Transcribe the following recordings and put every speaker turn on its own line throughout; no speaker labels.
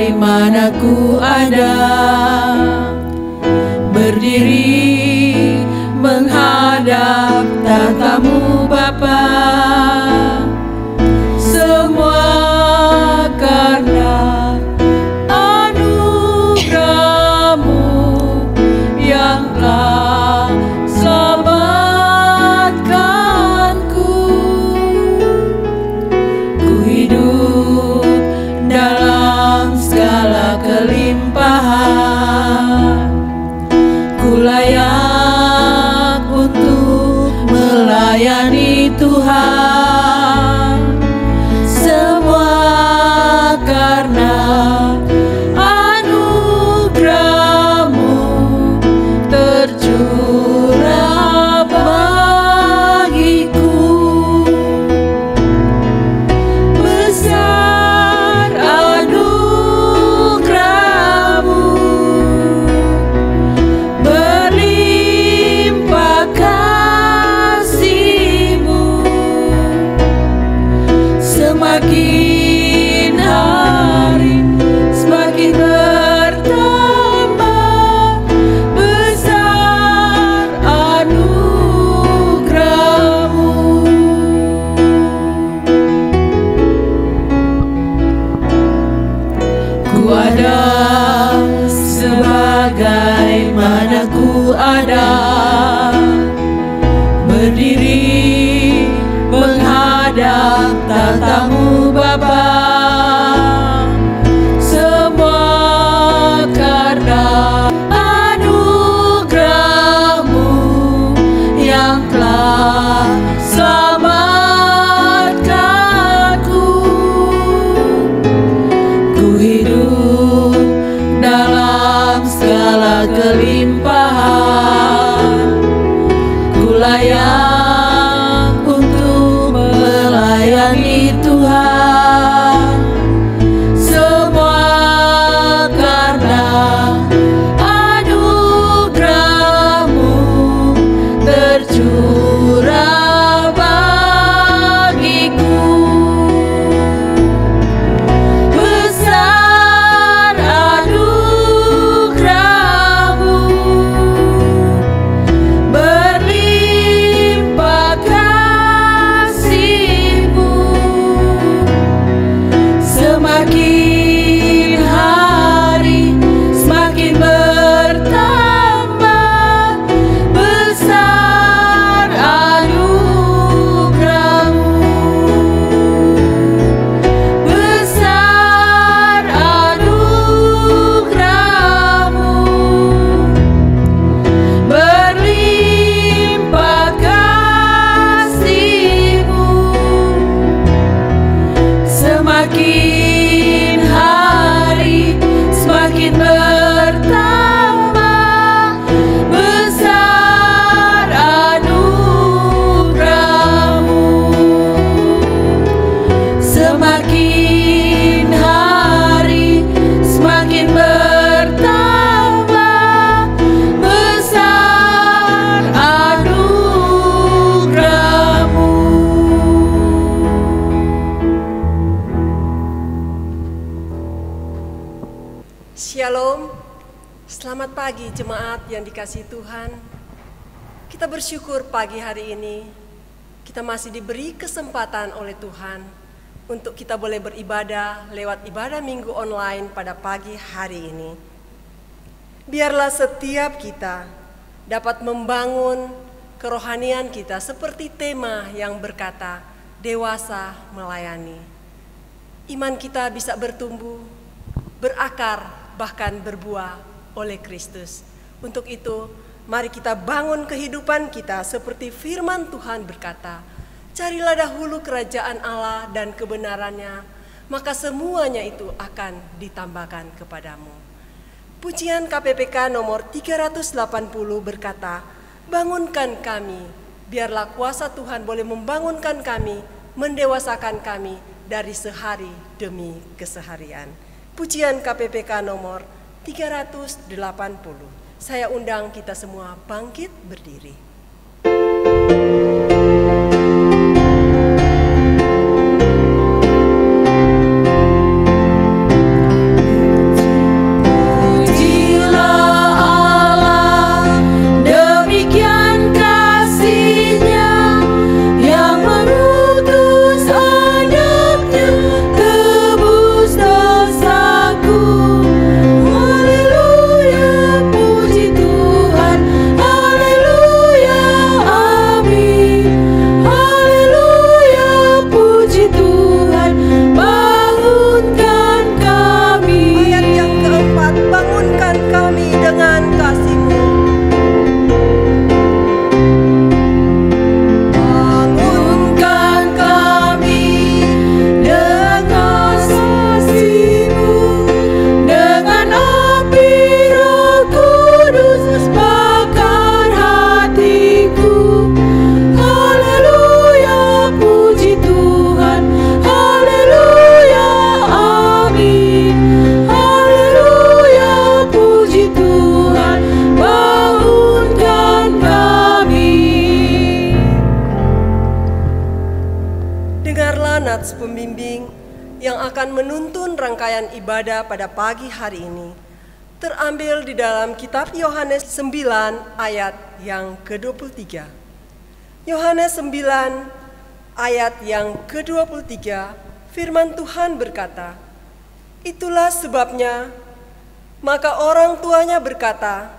bagaimana ku ada, berdiri menghadap tatamu Bapa. Semua karena anugerah-Mu yang telah selamatkanku. Ku hidup dalam segala kelimpahan, ku layak untuk melayani Tuhan. Semua karena anugerah-Mu tercurah bagiku. Besar anugerah-Mu, berlimpah kasih-Mu, semakin hari semakin bertambah. Besar anugerah-Mu. Ku ada sebagaimana ku ada, berdiri menghadap tatamu Bapa. Semua karena anugerah-Mu yang telah selamatkanku. Ku hidup dalam segala kelimpahan, ku layak untuk melayani Tuhan. Semua karena anugerah-Mu tercurah bagiku. Besar anugerah-Mu, berlimpah kasih-Mu, semakin hari semakin bertambah. Besar anugerah-Mu, besar anugerah-Mu, berlimpah kasih-Mu, semakin hari semakin bertambah. Besar anugerah-Mu, semakin hari semakin bertambah. Besar anugerah-Mu.
Shalom, selamat pagi jemaat yang dikasihi Tuhan. Kita bersyukur pagi hari ini kita masih diberi kesempatan oleh Tuhan untuk kita boleh beribadah lewat ibadah minggu online pada pagi hari ini. Biarlah setiap kita dapat membangun kerohanian kita seperti tema yang berkata dewasa melayani. Iman kita bisa bertumbuh, berakar, bahkan berbuah oleh Kristus. Untuk itu, mari kita bangun kehidupan kita seperti firman Tuhan berkata, carilah dahulu kerajaan Allah dan kebenarannya, maka semuanya itu akan ditambahkan kepadamu. Pujian KPPK nomor 380 berkata, bangunkan kami, biarlah kuasa Tuhan boleh membangunkan kami, mendewasakan kami dari sehari demi keseharian. Pujian KPPK nomor 380. Saya undang kita semua bangkit berdiri. nats pembimbing yang akan menuntun rangkaian ibadah pada pagi hari ini terambil di dalam kitab Yohanes 9 ayat yang ke-23. Yohanes 9 ayat yang ke-23, firman Tuhan berkata, "Itulah sebabnya, maka orang tuanya berkata,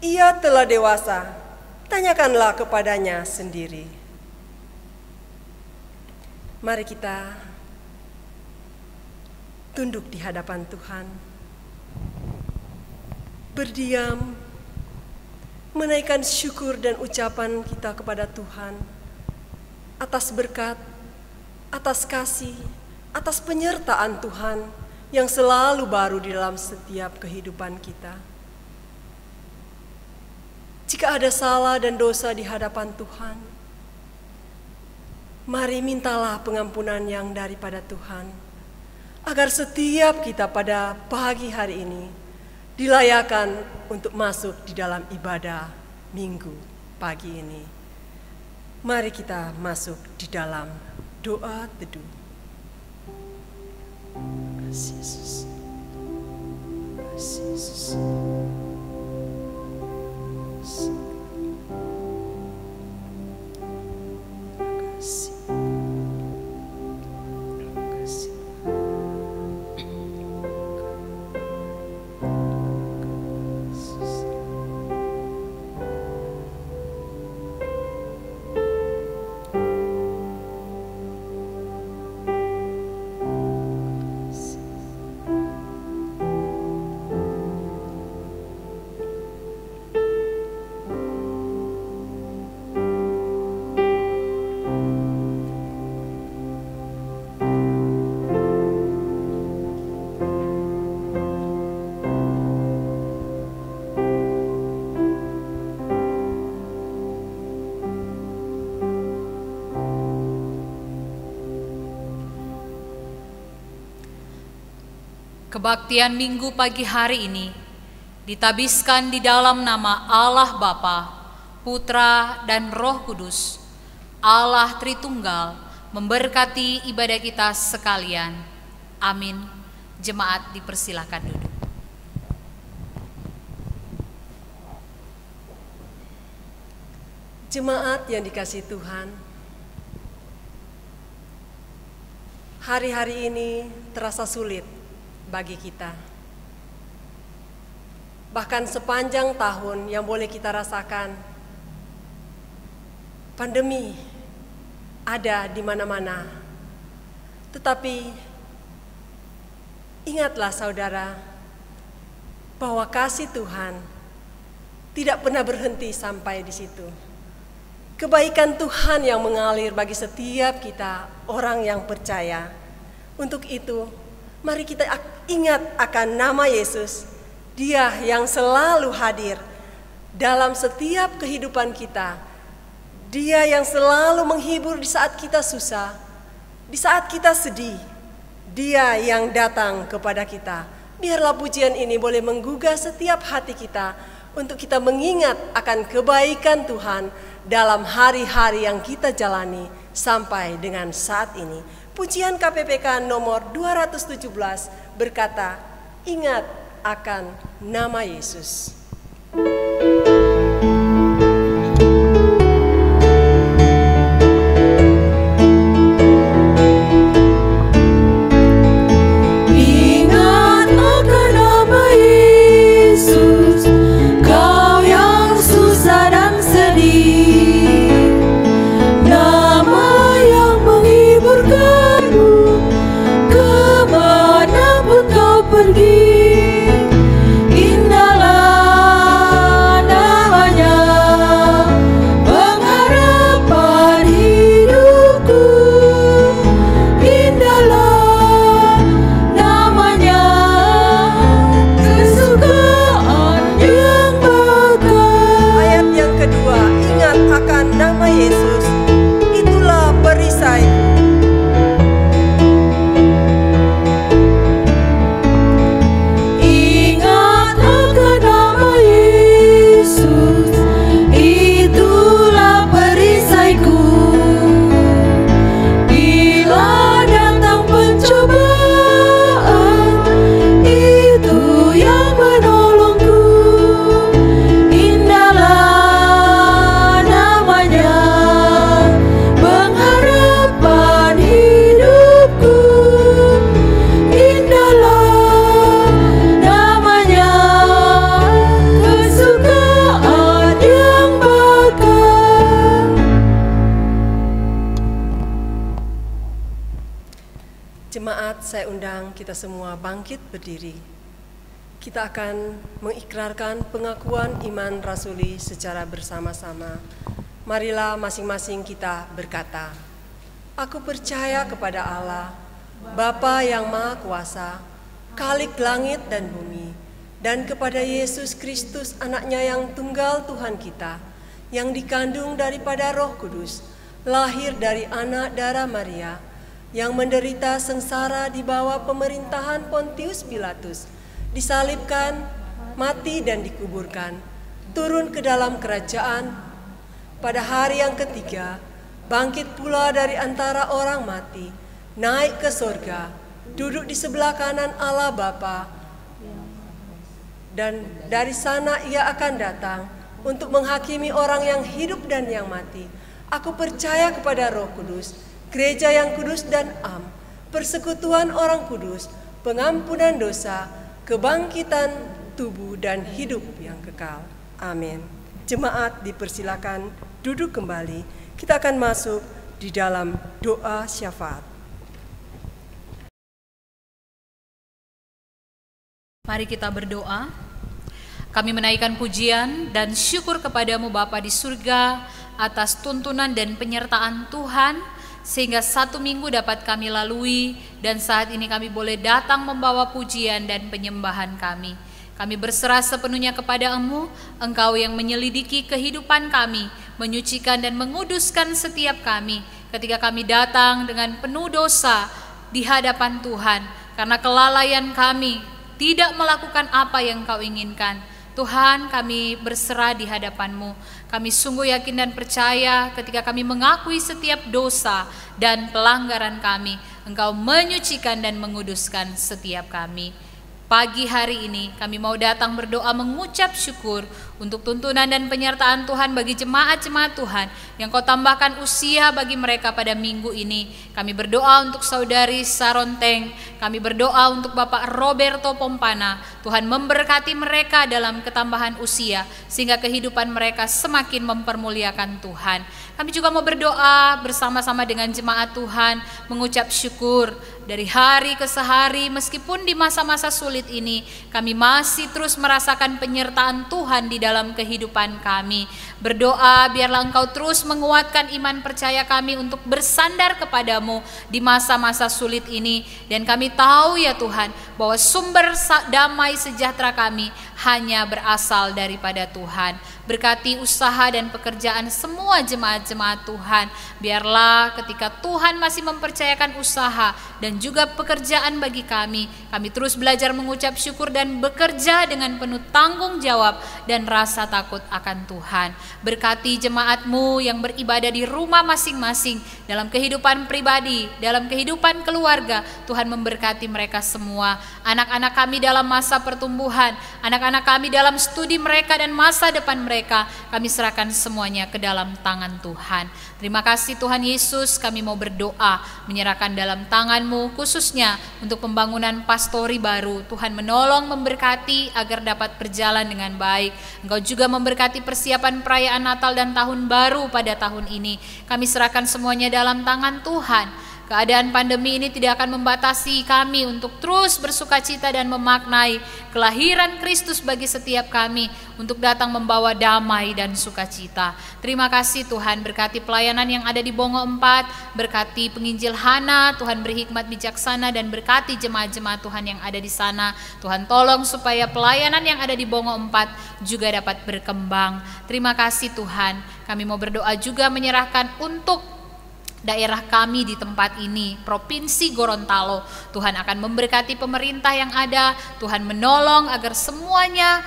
'Ia telah dewasa, tanyakanlah kepadanya sendiri.'" Mari kita tunduk di hadapan Tuhan, berdiam, menaikkan syukur dan ucapan kita kepada Tuhan atas berkat, atas kasih, atas penyertaan Tuhan yang selalu baru di dalam setiap kehidupan kita. Jika ada salah dan dosa di hadapan Tuhan, mari mintalah pengampunan yang daripada Tuhan, agar setiap kita pada pagi hari ini dilayakan untuk masuk di dalam ibadah minggu pagi ini. Mari kita masuk di dalam doa teduh. Kasih Yesus. Kasih Yesus.
Kebaktian minggu pagi hari ini ditabiskan di dalam nama Allah Bapa, Putra, dan Roh Kudus. Allah Tritunggal memberkati ibadah kita sekalian. Amin. Jemaat dipersilakan duduk.
Jemaat yang dikasihi Tuhan, hari-hari ini terasa sulit bagi kita. Bahkan sepanjang tahun yang boleh kita rasakan, pandemi ada di mana-mana. Tetapi ingatlah saudara, bahwa kasih Tuhan tidak pernah berhenti sampai di situ. Kebaikan Tuhan yang mengalir bagi setiap kita, orang yang percaya. Untuk itu, mari kita ingat akan nama Yesus, Dia yang selalu hadir dalam setiap kehidupan kita. Dia yang selalu menghibur di saat kita susah, di saat kita sedih. Dia yang datang kepada kita. Biarlah pujian ini boleh menggugah setiap hati kita untuk kita mengingat akan kebaikan Tuhan dalam hari-hari yang kita jalani sampai dengan saat ini. Pujian KPPK nomor 217 berkata, "Ingat akan nama Yesus."
Ingat akan nama Yesus, kau yang susah dan sedih, nama yang menghiburkanmu kemanapun kau pergi. Indahlah
Jemaat, saya undang kita semua bangkit berdiri. Kita akan mengikrarkan pengakuan iman rasuli secara bersama-sama. Marilah masing-masing kita berkata, "Aku percaya kepada Allah, Bapa yang Maha Kuasa, Khalik langit dan bumi, dan kepada Yesus Kristus, Anaknya yang tunggal Tuhan kita, yang dikandung daripada Roh Kudus, lahir dari anak darah Maria, yang menderita sengsara di bawah pemerintahan Pontius Pilatus, disalibkan, mati dan dikuburkan, turun ke dalam kerajaan, pada hari yang ketiga, bangkit pula dari antara orang mati, naik ke sorga, duduk di sebelah kanan Allah Bapa, dan dari sana ia akan datang untuk menghakimi orang yang hidup dan yang mati. Aku percaya kepada Roh Kudus, gereja yang kudus dan am, persekutuan orang kudus, pengampunan dosa, kebangkitan tubuh dan hidup yang kekal. Amin. Jemaat dipersilakan duduk kembali. Kita akan masuk di dalam doa syafaat.
Mari kita berdoa. Kami menaikkan pujian dan syukur kepadamu Bapa di surga atas tuntunan dan penyertaan Tuhan, sehingga 1 minggu dapat kami lalui dan saat ini kami boleh datang membawa pujian dan penyembahan kami. Kami berserah sepenuhnya kepada-Mu, Engkau yang menyelidiki kehidupan kami, menyucikan dan menguduskan setiap kami ketika kami datang dengan penuh dosa di hadapan Tuhan, karena kelalaian kami tidak melakukan apa yang Kau inginkan. Tuhan, kami berserah di hadapan-Mu. Kami sungguh yakin dan percaya ketika kami mengakui setiap dosa dan pelanggaran kami, Engkau menyucikan dan menguduskan setiap kami. Pagi hari ini kami mau datang berdoa mengucap syukur untuk tuntunan dan penyertaan Tuhan bagi jemaat-jemaat Tuhan yang Kau tambahkan usia bagi mereka pada minggu ini. Kami berdoa untuk saudari Saronteng, kami berdoa untuk Bapak Roberto Pompana. Tuhan memberkati mereka dalam ketambahan usia sehingga kehidupan mereka semakin mempermuliakan Tuhan. Kami juga mau berdoa bersama-sama dengan jemaat Tuhan, mengucap syukur dari hari ke hari, meskipun di masa-masa sulit ini kami masih terus merasakan penyertaan Tuhan di dalam kehidupan kami. Berdoa biarlah Engkau terus menguatkan iman percaya kami untuk bersandar kepadamu di masa-masa sulit ini. Dan kami tahu ya Tuhan bahwa sumber damai sejahtera kami hanya berasal daripada Tuhan. Berkati usaha dan pekerjaan semua jemaat-jemaat Tuhan. Biarlah ketika Tuhan masih mempercayakan usaha dan juga pekerjaan bagi kami terus belajar mengucap syukur dan bekerja dengan penuh tanggung jawab dan rasa takut akan Tuhan. Berkati jemaat-Mu yang beribadah di rumah masing-masing, dalam kehidupan pribadi, dalam kehidupan keluarga. Tuhan memberkati mereka semua. Anak-anak kami dalam masa pertumbuhan, anak-anak kami dalam studi mereka dan masa depan mereka, kami serahkan semuanya ke dalam tangan Tuhan. Terima kasih Tuhan Yesus, kami mau berdoa menyerahkan dalam tangan-Mu khususnya untuk pembangunan pastori baru. Tuhan menolong, memberkati agar dapat berjalan dengan baik. Engkau juga memberkati persiapan perayaan Natal dan Tahun Baru pada tahun ini. Kami serahkan semuanya dalam tangan Tuhan. Keadaan pandemi ini tidak akan membatasi kami untuk terus bersukacita dan memaknai kelahiran Kristus bagi setiap kami untuk datang membawa damai dan sukacita. Terima kasih Tuhan, berkati pelayanan yang ada di Bongo 4, berkati penginjil Hana, Tuhan beri hikmat bijaksana dan berkati jemaat-jemaat Tuhan yang ada di sana. Tuhan tolong supaya pelayanan yang ada di Bongo 4 juga dapat berkembang. Terima kasih Tuhan, kami mau berdoa juga menyerahkan untuk daerah kami di tempat ini, Provinsi Gorontalo. Tuhan akan memberkati pemerintah yang ada, Tuhan menolong agar semuanya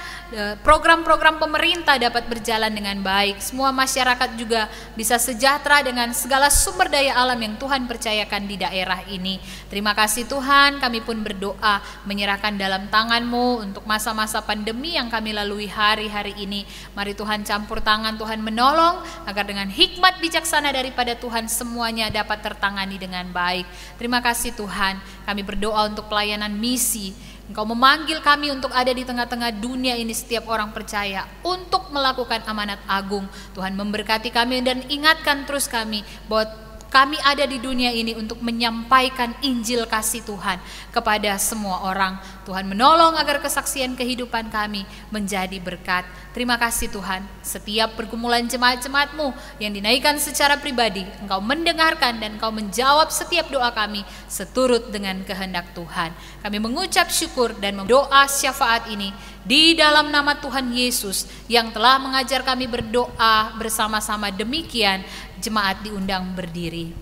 program-program pemerintah dapat berjalan dengan baik. Semua masyarakat juga bisa sejahtera dengan segala sumber daya alam yang Tuhan percayakan di daerah ini. Terima kasih Tuhan, kami pun berdoa menyerahkan dalam tangan-Mu untuk masa-masa pandemi yang kami lalui hari-hari ini. Mari Tuhan campur tangan, Tuhan menolong agar dengan hikmat bijaksana daripada Tuhan semuanya dapat tertangani dengan baik. Terima kasih Tuhan, kami berdoa untuk pelayanan misi. Engkau memanggil kami untuk ada di tengah-tengah dunia ini, setiap orang percaya untuk melakukan amanat agung. Tuhan memberkati kami dan ingatkan terus kami bahwa kami ada di dunia ini untuk menyampaikan Injil kasih Tuhan kepada semua orang. Tuhan menolong agar kesaksian kehidupan kami menjadi berkat. Terima kasih Tuhan, setiap pergumulan jemaat-jemaat-Mu yang dinaikkan secara pribadi, Engkau mendengarkan dan Engkau menjawab setiap doa kami seturut dengan kehendak Tuhan. Kami mengucap syukur dan berdoa syafaat ini di dalam nama Tuhan Yesus yang telah mengajar kami berdoa bersama-sama. Demikian jemaat diundang berdiri.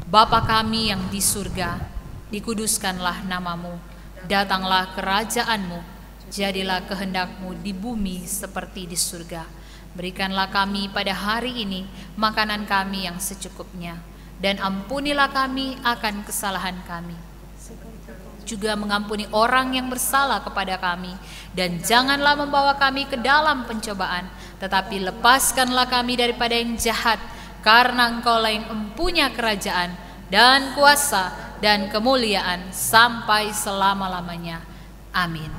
Bapa kami yang di surga, dikuduskanlah nama-Mu, datanglah kerajaan-Mu, jadilah kehendak-Mu di bumi seperti di surga. Berikanlah kami pada hari ini makanan kami yang secukupnya, dan ampunilah kami akan kesalahan kami, juga mengampuni orang yang bersalah kepada kami, dan janganlah membawa kami ke dalam pencobaan, tetapi lepaskanlah kami daripada yang jahat, karena Engkau-lah yang mempunyai kerajaan dan kuasa dan kemuliaan sampai selama-lamanya. Amin.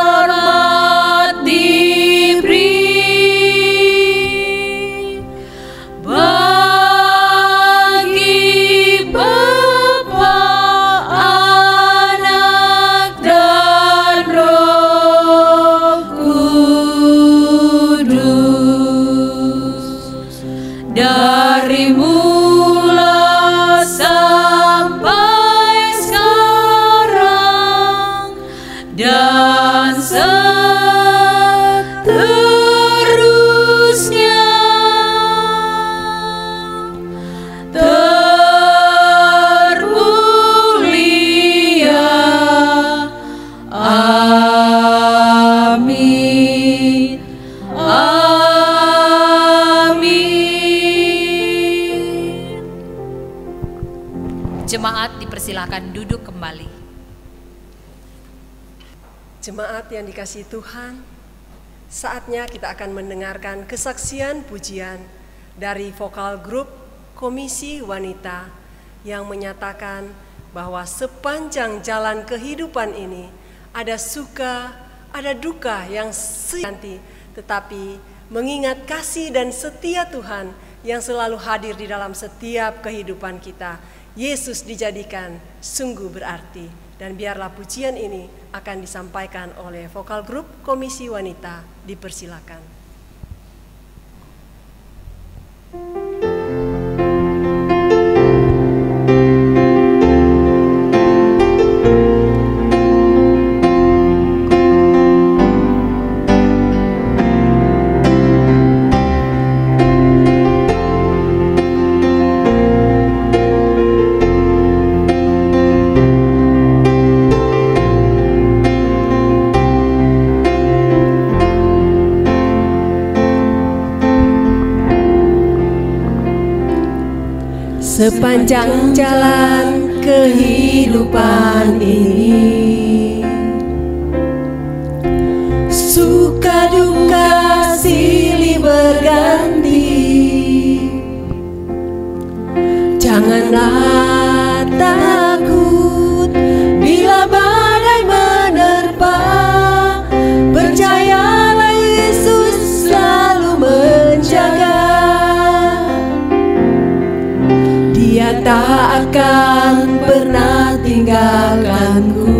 Hormat diberi bagi Bapa, Anak, dan Roh Kudus, dari mula sampai sekarang dan seterusnya. Termulia. Amin. Amin.
Jemaat dipersilakan duduk kembali.
Jemaat yang dikasihi Tuhan, saatnya kita akan mendengarkan kesaksian pujian dari vokal grup Komisi Wanita yang menyatakan bahwa sepanjang jalan kehidupan ini ada suka, ada duka yang nanti, tetapi mengingat kasih dan setia Tuhan yang selalu hadir di dalam setiap kehidupan kita, Yesus dijadikan sungguh berarti. Dan biarlah pujian ini akan disampaikan oleh vokal grup Komisi Wanita. Dipersilakan. Sepanjang jalan kehidupan ini, suka duka silih berganti. Janganlah takut bila badai menerpa, percayalah Yesus selalu menjaga. Dia tak akan pernah tinggalkanku,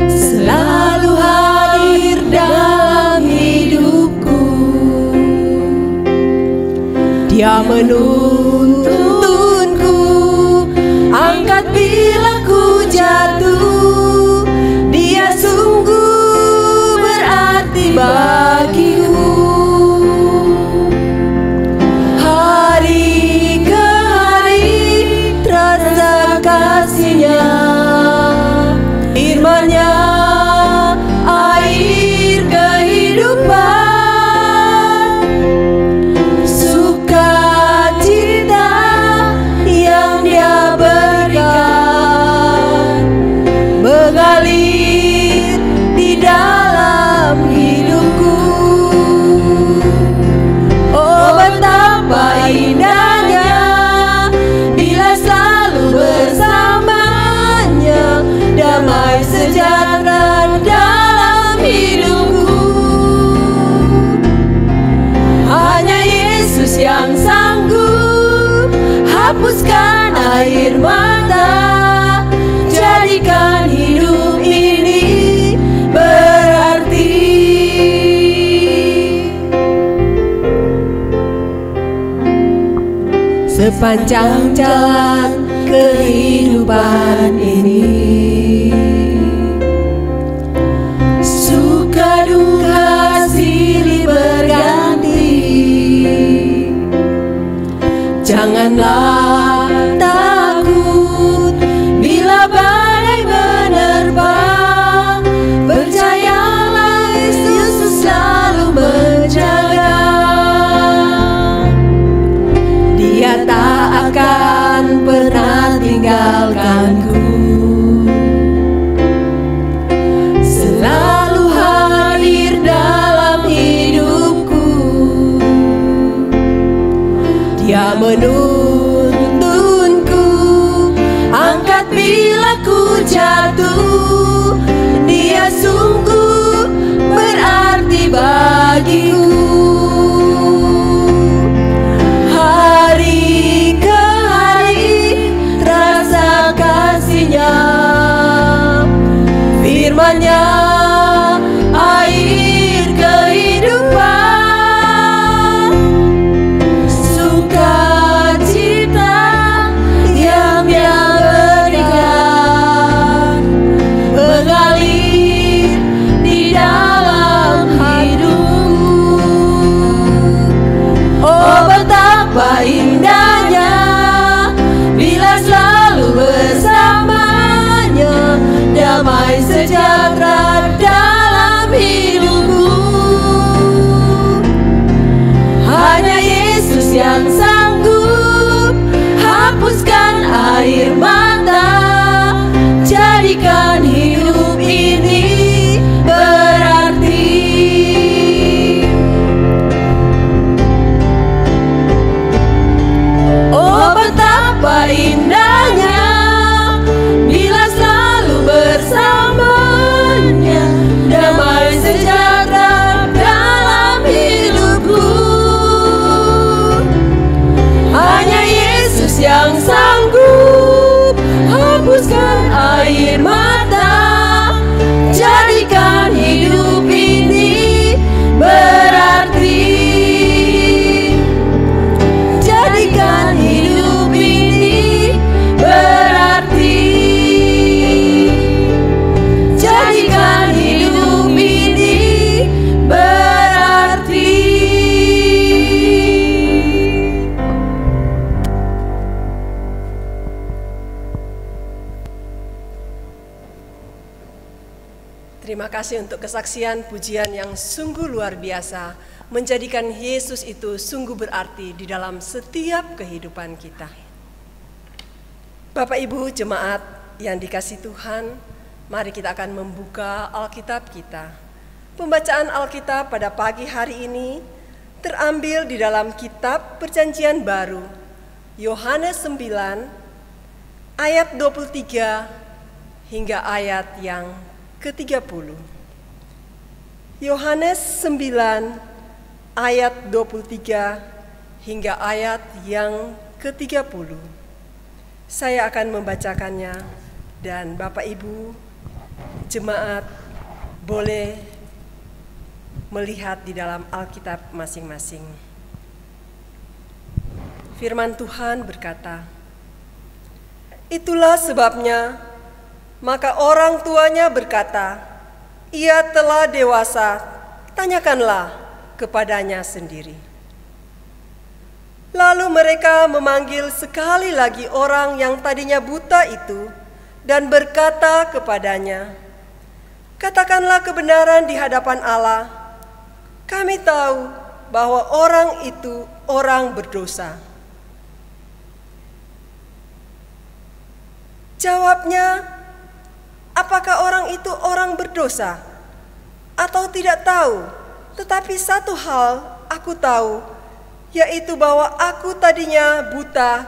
selalu hadir dalam hidupku. Dia menuntunku, angkat bila ku jatuh. Dia sungguh berarti bagiku. Kasihnya, firman-Nya, air kehidupan, sukacita sepanjang jalan kehidupan ini. Suka duka silih berganti, janganlah takut bila badai menerpa. Percayalah Yesus selalu menjaga. Dia tak akan pernah tinggalkanku, selalu hadir dalam hidupku. Dia menuntunku, angkat bila ku jatuh. Dia sungguh berarti bagiku. Hari ke hari terasa kasih-Nya, firman-Nya air kehidupan. Sukacita yang Dia berikan mengalir di dalam hidupku. Oh, betapa indahnya bila selalu bersamanya, damai sejahtera dalam hidupku. Hanya Yesus yang sanggup hapuskan air mata, jadikan hidup ini berarti. Oh, betapa indahnya bila selalu bersamanya, damai sejahtera dalam hidupku. Hanya Yesus yang sanggup hapuskan air mata, jadikan hidup ini berarti. Jadikan hidup ini berarti. Jadikan hidup ini berarti. Terima kasih untuk kesaksian pujian yang sungguh luar biasa, menjadikan Yesus itu sungguh berarti di dalam setiap kehidupan kita. Bapak Ibu jemaat yang dikasihi Tuhan, mari kita akan membuka Alkitab kita. Pembacaan Alkitab pada pagi hari ini terambil di dalam kitab Perjanjian Baru, Yohanes 9, ayat 23 hingga ayat yang ke-30. Yohanes 9 ayat 23 hingga ayat yang ke-30. Saya akan membacakannya dan Bapak Ibu jemaat boleh melihat di dalam Alkitab masing-masing. Firman Tuhan berkata, "Itulah sebabnya maka orang tuanya berkata, 'Ia telah dewasa, tanyakanlah kepadanya sendiri.' Lalu mereka memanggil sekali lagi orang yang tadinya buta itu dan berkata kepadanya, 'Katakanlah kebenaran di hadapan Allah. Kami tahu bahwa orang itu orang berdosa.' Jawabnya, 'Apakah orang itu orang berdosa atau tidak tahu? Tetapi satu hal aku tahu, yaitu bahwa aku tadinya buta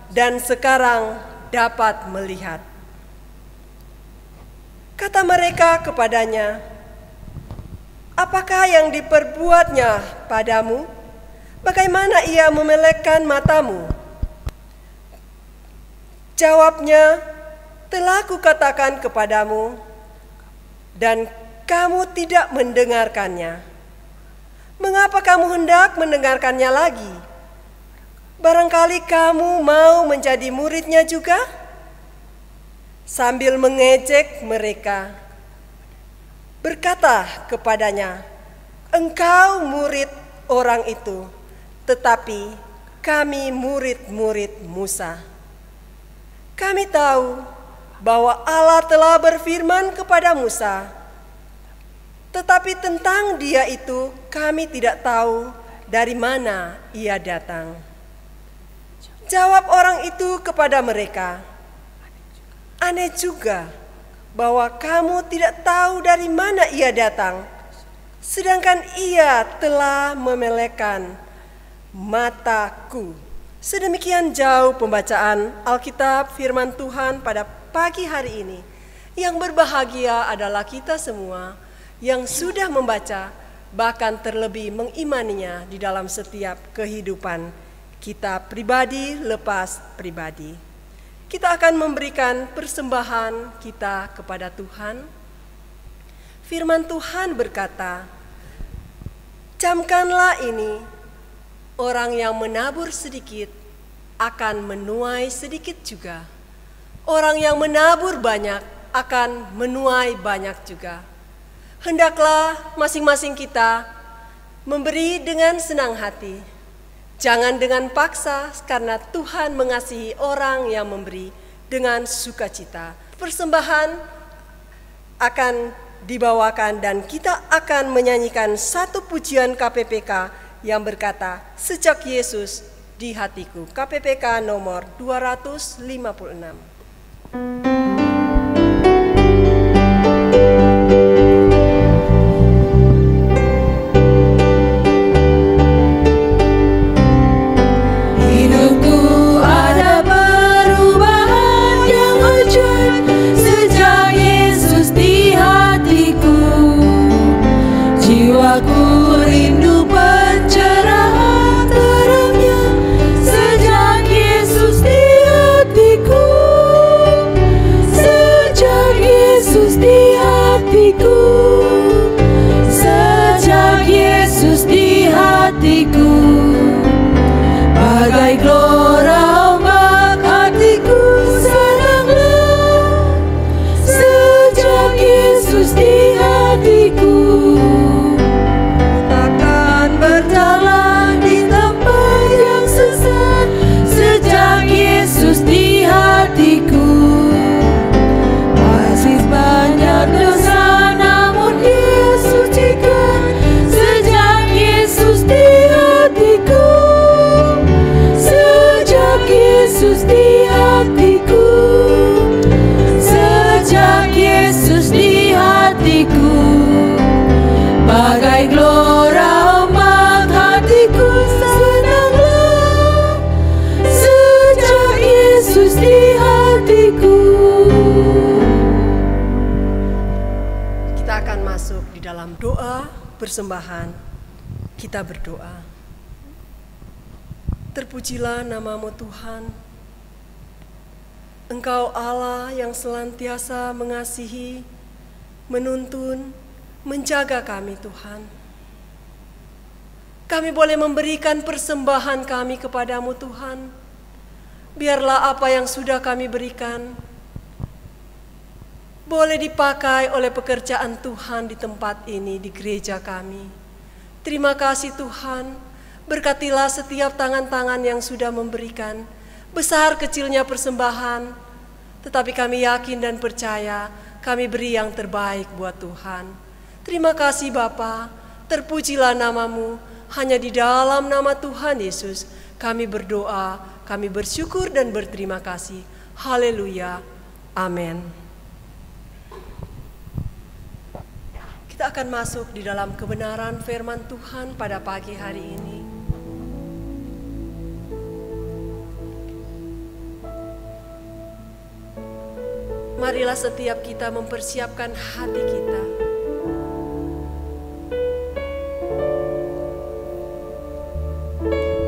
dan sekarang dapat melihat.' Kata mereka kepadanya, 'Apakah yang diperbuatnya padamu? Bagaimana ia memelekkan matamu?' Jawabnya, 'Telah kukatakan kepadamu, dan kamu tidak mendengarkannya. Mengapa kamu hendak mendengarkannya lagi? Barangkali kamu mau menjadi muridnya juga? Sambil mengejek mereka, berkata kepadanya, "Engkau murid orang itu, tetapi kami murid-murid Musa. Kami tahu bahwa Allah telah berfirman kepada Musa, tetapi tentang dia itu kami tidak tahu dari mana ia datang." Jawab orang itu kepada mereka, "Aneh juga bahwa kamu tidak tahu dari mana ia datang, sedangkan ia telah memelekkan mataku." Sedemikian jauh pembacaan Alkitab firman Tuhan pada pagi hari ini. Yang berbahagia adalah kita semua yang sudah membaca, bahkan terlebih mengimaninya di dalam setiap kehidupan kita pribadi lepas pribadi. Kita akan memberikan persembahan kita kepada Tuhan. Firman Tuhan berkata, "Camkanlah ini, orang yang menabur sedikit akan menuai sedikit juga. Orang yang menabur banyak akan menuai banyak juga." Hendaklah masing-masing kita memberi dengan senang hati. Jangan dengan paksa, karena Tuhan mengasihi orang yang memberi dengan sukacita. Persembahan akan dibawakan dan kita akan menyanyikan satu pujian KPPK yang berkata, "Sejak Yesus di hatiku." KPPK nomor 256. Persembahan, kita berdoa. Terpujilah nama-Mu Tuhan. Engkau Allah yang senantiasa mengasihi, menuntun, menjaga kami Tuhan. Kami boleh memberikan persembahan kami kepadamu Tuhan. Biarlah apa yang sudah kami berikan boleh dipakai oleh pekerjaan Tuhan di tempat ini, di gereja kami. Terima kasih Tuhan, berkatilah setiap tangan-tangan yang sudah memberikan, besar kecilnya persembahan, tetapi kami yakin dan percaya kami beri yang terbaik buat Tuhan. Terima kasih Bapa, terpujilah nama-Mu, hanya di dalam nama Tuhan Yesus kami berdoa, kami bersyukur dan berterima kasih. Haleluya, amin. Kita akan masuk di dalam kebenaran firman Tuhan pada pagi hari ini. Marilah setiap kita mempersiapkan hati kita.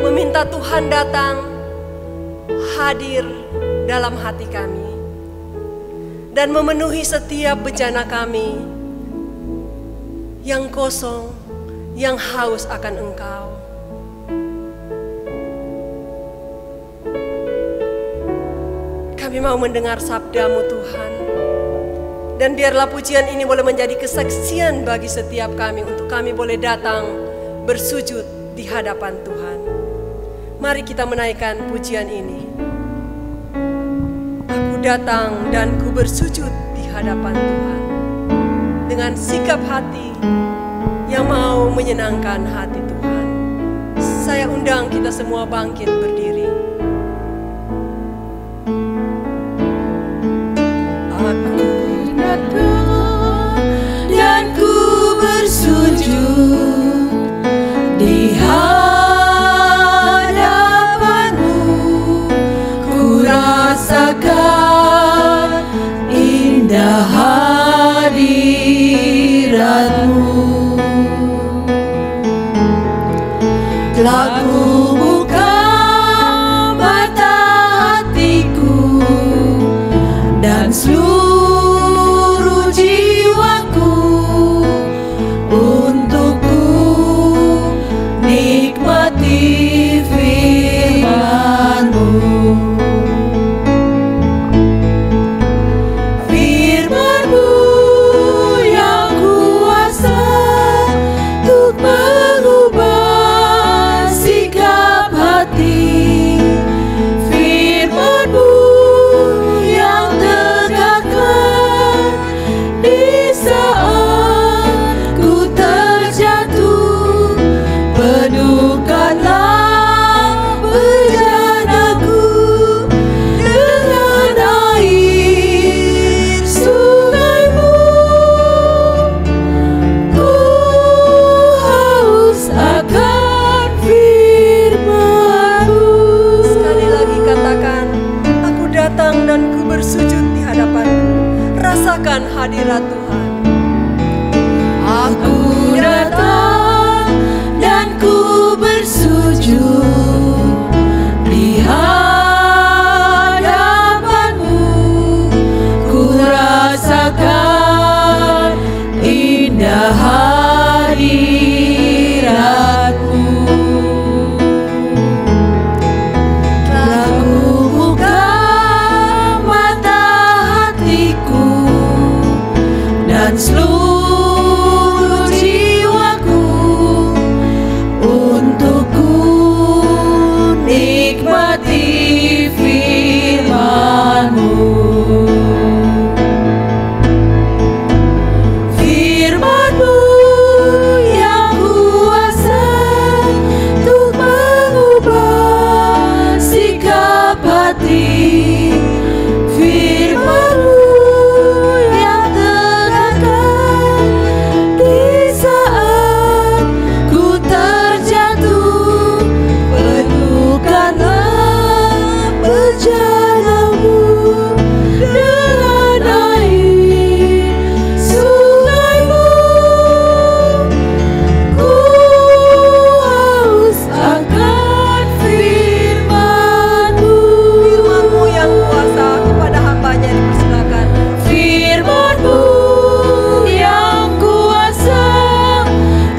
Meminta Tuhan datang, hadir dalam hati kami, dan memenuhi setiap bejana kami yang kosong, yang haus akan Engkau. Kami mau mendengar sabda-Mu Tuhan. Dan biarlah pujian ini boleh menjadi kesaksian bagi setiap kami untuk kami boleh datang bersujud di hadapan Tuhan. Mari kita menaikkan pujian ini. Aku datang dan ku bersujud di hadapan Tuhan dengan sikap hati yang mau menyenangkan hati Tuhan. Saya undang kita semua bangkit berdiri. Aku datang dan ku bersujud di hadapan-Mu. Ku rasakan indah hadirat-Mu. Telah ku buka mata hatiku dan seluruh jiwaku untuk ku nikmati firman-Mu. Firman-Mu yang kuasa untuk mengubah sikap hati. Firman-Mu yang tegakkan di saat ku terjatuh. Penuhkanlah bejanaku dengan air sungai-Mu. Ku haus akan firman-Mu. Sekali lagi katakan, aku datang dan ku bersujud di hadapan-Mu. Rasakan hadirat Tuhan. Aku datang dan ku bersujud di hadapan-Mu. Ku rasakan indah hadirat-Mu. Telah ku buka mata hatiku dan seluruh jiwaku untuk ku nikmati firman-Mu. Firman-Mu yang kuasa untuk mengubah sikap hati. Firman-Mu yang tegakkan di saat ku terjatuh. Penuhkanlah bejana-Mu dengan air sungai-Mu. Ku haus akan firman-Mu. Firman-Mu yang kuasa kepada hamba-Nya dipersilakan. Firman-Mu yang kuasa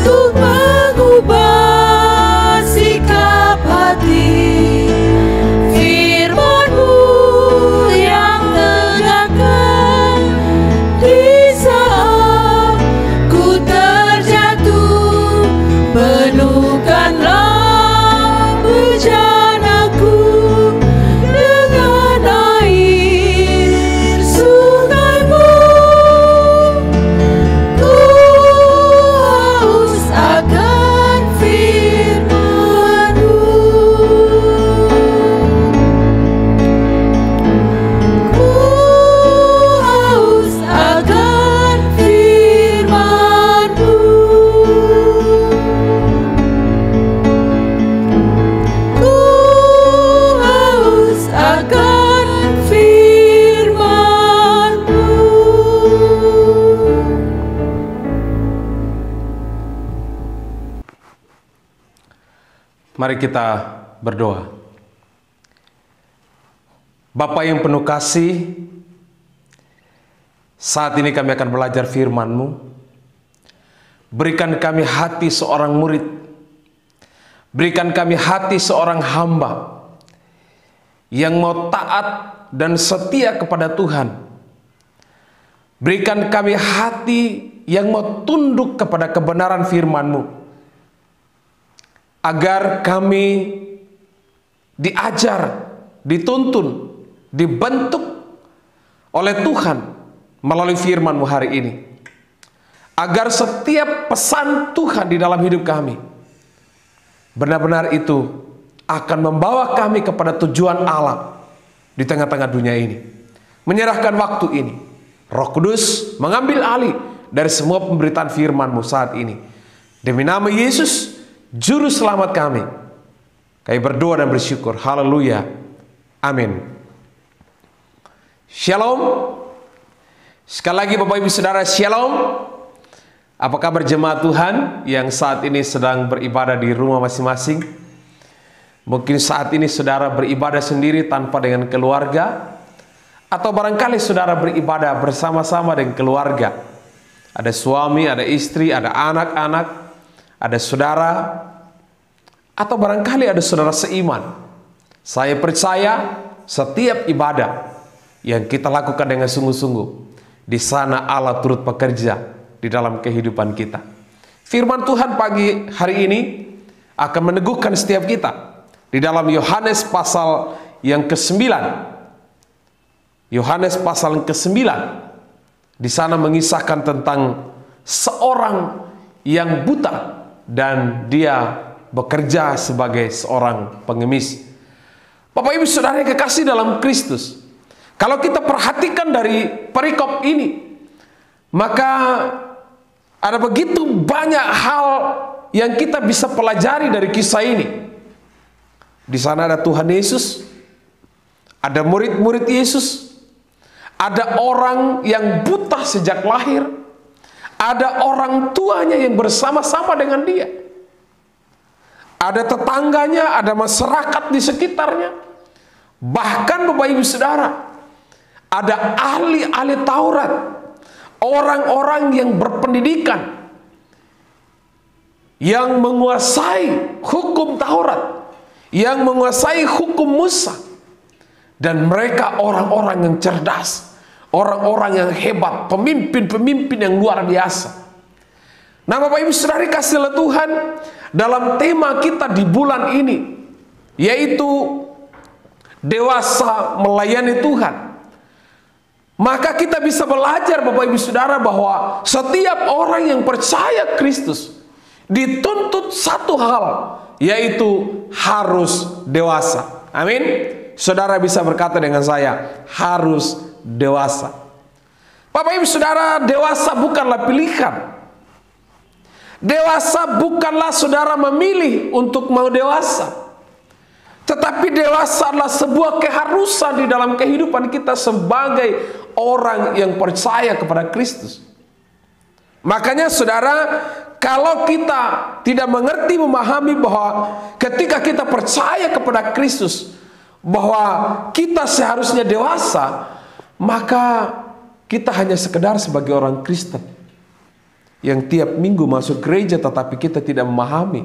untuk mengubah sikap hati. Firman-Mu yang tegakkan di saat ku terjatuh. Penuhkanlah bejanaku dengan air sungai-Mu. Ku haus akan firman-Mu. Ku haus akan firman-Mu. Ku haus akan firman-Mu.
Mari kita berdoa. Bapa yang penuh kasih, saat ini kami akan belajar firman-Mu. Berikan kami hati seorang murid. Berikan kami hati seorang hamba yang mau taat dan setia kepada Tuhan. Berikan kami hati yang mau tunduk kepada kebenaran firman-Mu, agar kami diajar, dituntun, dibentuk oleh Tuhan melalui firman-Mu hari ini, agar setiap pesan Tuhan di dalam hidup kami benar-benar itu akan membawa kami kepada tujuan Allah di tengah-tengah dunia ini. Menyerahkan waktu ini, Roh Kudus mengambil alih dari semua pemberitaan firman-Mu saat ini. Demi nama Yesus, Juru Selamat kami berdoa dan bersyukur. Haleluya. Amin. Shalom. Sekali lagi Bapak Ibu Saudara, shalom. Apa kabar jemaat Tuhan yang saat ini sedang beribadah di rumah masing-masing? Mungkin saat ini saudara beribadah sendiri tanpa dengan keluarga, atau barangkali saudara beribadah bersama-sama dengan keluarga. Ada suami, ada istri, ada anak-anak, ada saudara, atau barangkali ada saudara seiman. Saya percaya setiap ibadah yang kita lakukan dengan sungguh-sungguh, di sana Allah turut bekerja di dalam kehidupan kita. Firman Tuhan pagi hari ini akan meneguhkan setiap kita di dalam Yohanes pasal yang ke-9. Yohanes pasal yang ke-9 di sana mengisahkan tentang seorang yang buta dan dia bekerja sebagai seorang pengemis. Bapak Ibu Saudara yang kekasih dalam Kristus, kalau kita perhatikan dari perikop ini, maka ada begitu banyak hal yang kita bisa pelajari dari kisah ini. Di sana ada Tuhan Yesus, ada murid-murid Yesus, ada orang yang buta sejak lahir, ada orang tuanya yang bersama-sama dengan dia, ada tetangganya, ada masyarakat di sekitarnya, bahkan Bapak Ibu Saudara, ada ahli-ahli Taurat, orang-orang yang berpendidikan, yang menguasai hukum Taurat, yang menguasai hukum Musa, dan mereka orang-orang yang cerdas, orang-orang yang hebat, pemimpin-pemimpin yang luar biasa. Nah Bapak Ibu Saudara kasih oleh Tuhan, dalam tema kita di bulan ini, yaitu dewasa melayani Tuhan, maka kita bisa belajar Bapak Ibu Saudara bahwa setiap orang yang percaya Kristus dituntut satu hal, yaitu harus dewasa. Amin. Saudara bisa berkata dengan saya, harus dewasa. Bapak Ibu Saudara, dewasa bukanlah pilihan. Dewasa bukanlah saudara memilih untuk mau dewasa. Tetapi dewasa adalah sebuah keharusan di dalam kehidupan kita sebagai orang yang percaya kepada Kristus. Makanya saudara, kalau kita tidak mengerti, memahami bahwa ketika kita percaya kepada Kristus, bahwa kita seharusnya dewasa, maka kita hanya sekedar sebagai orang Kristen yang tiap minggu masuk gereja, tetapi kita tidak memahami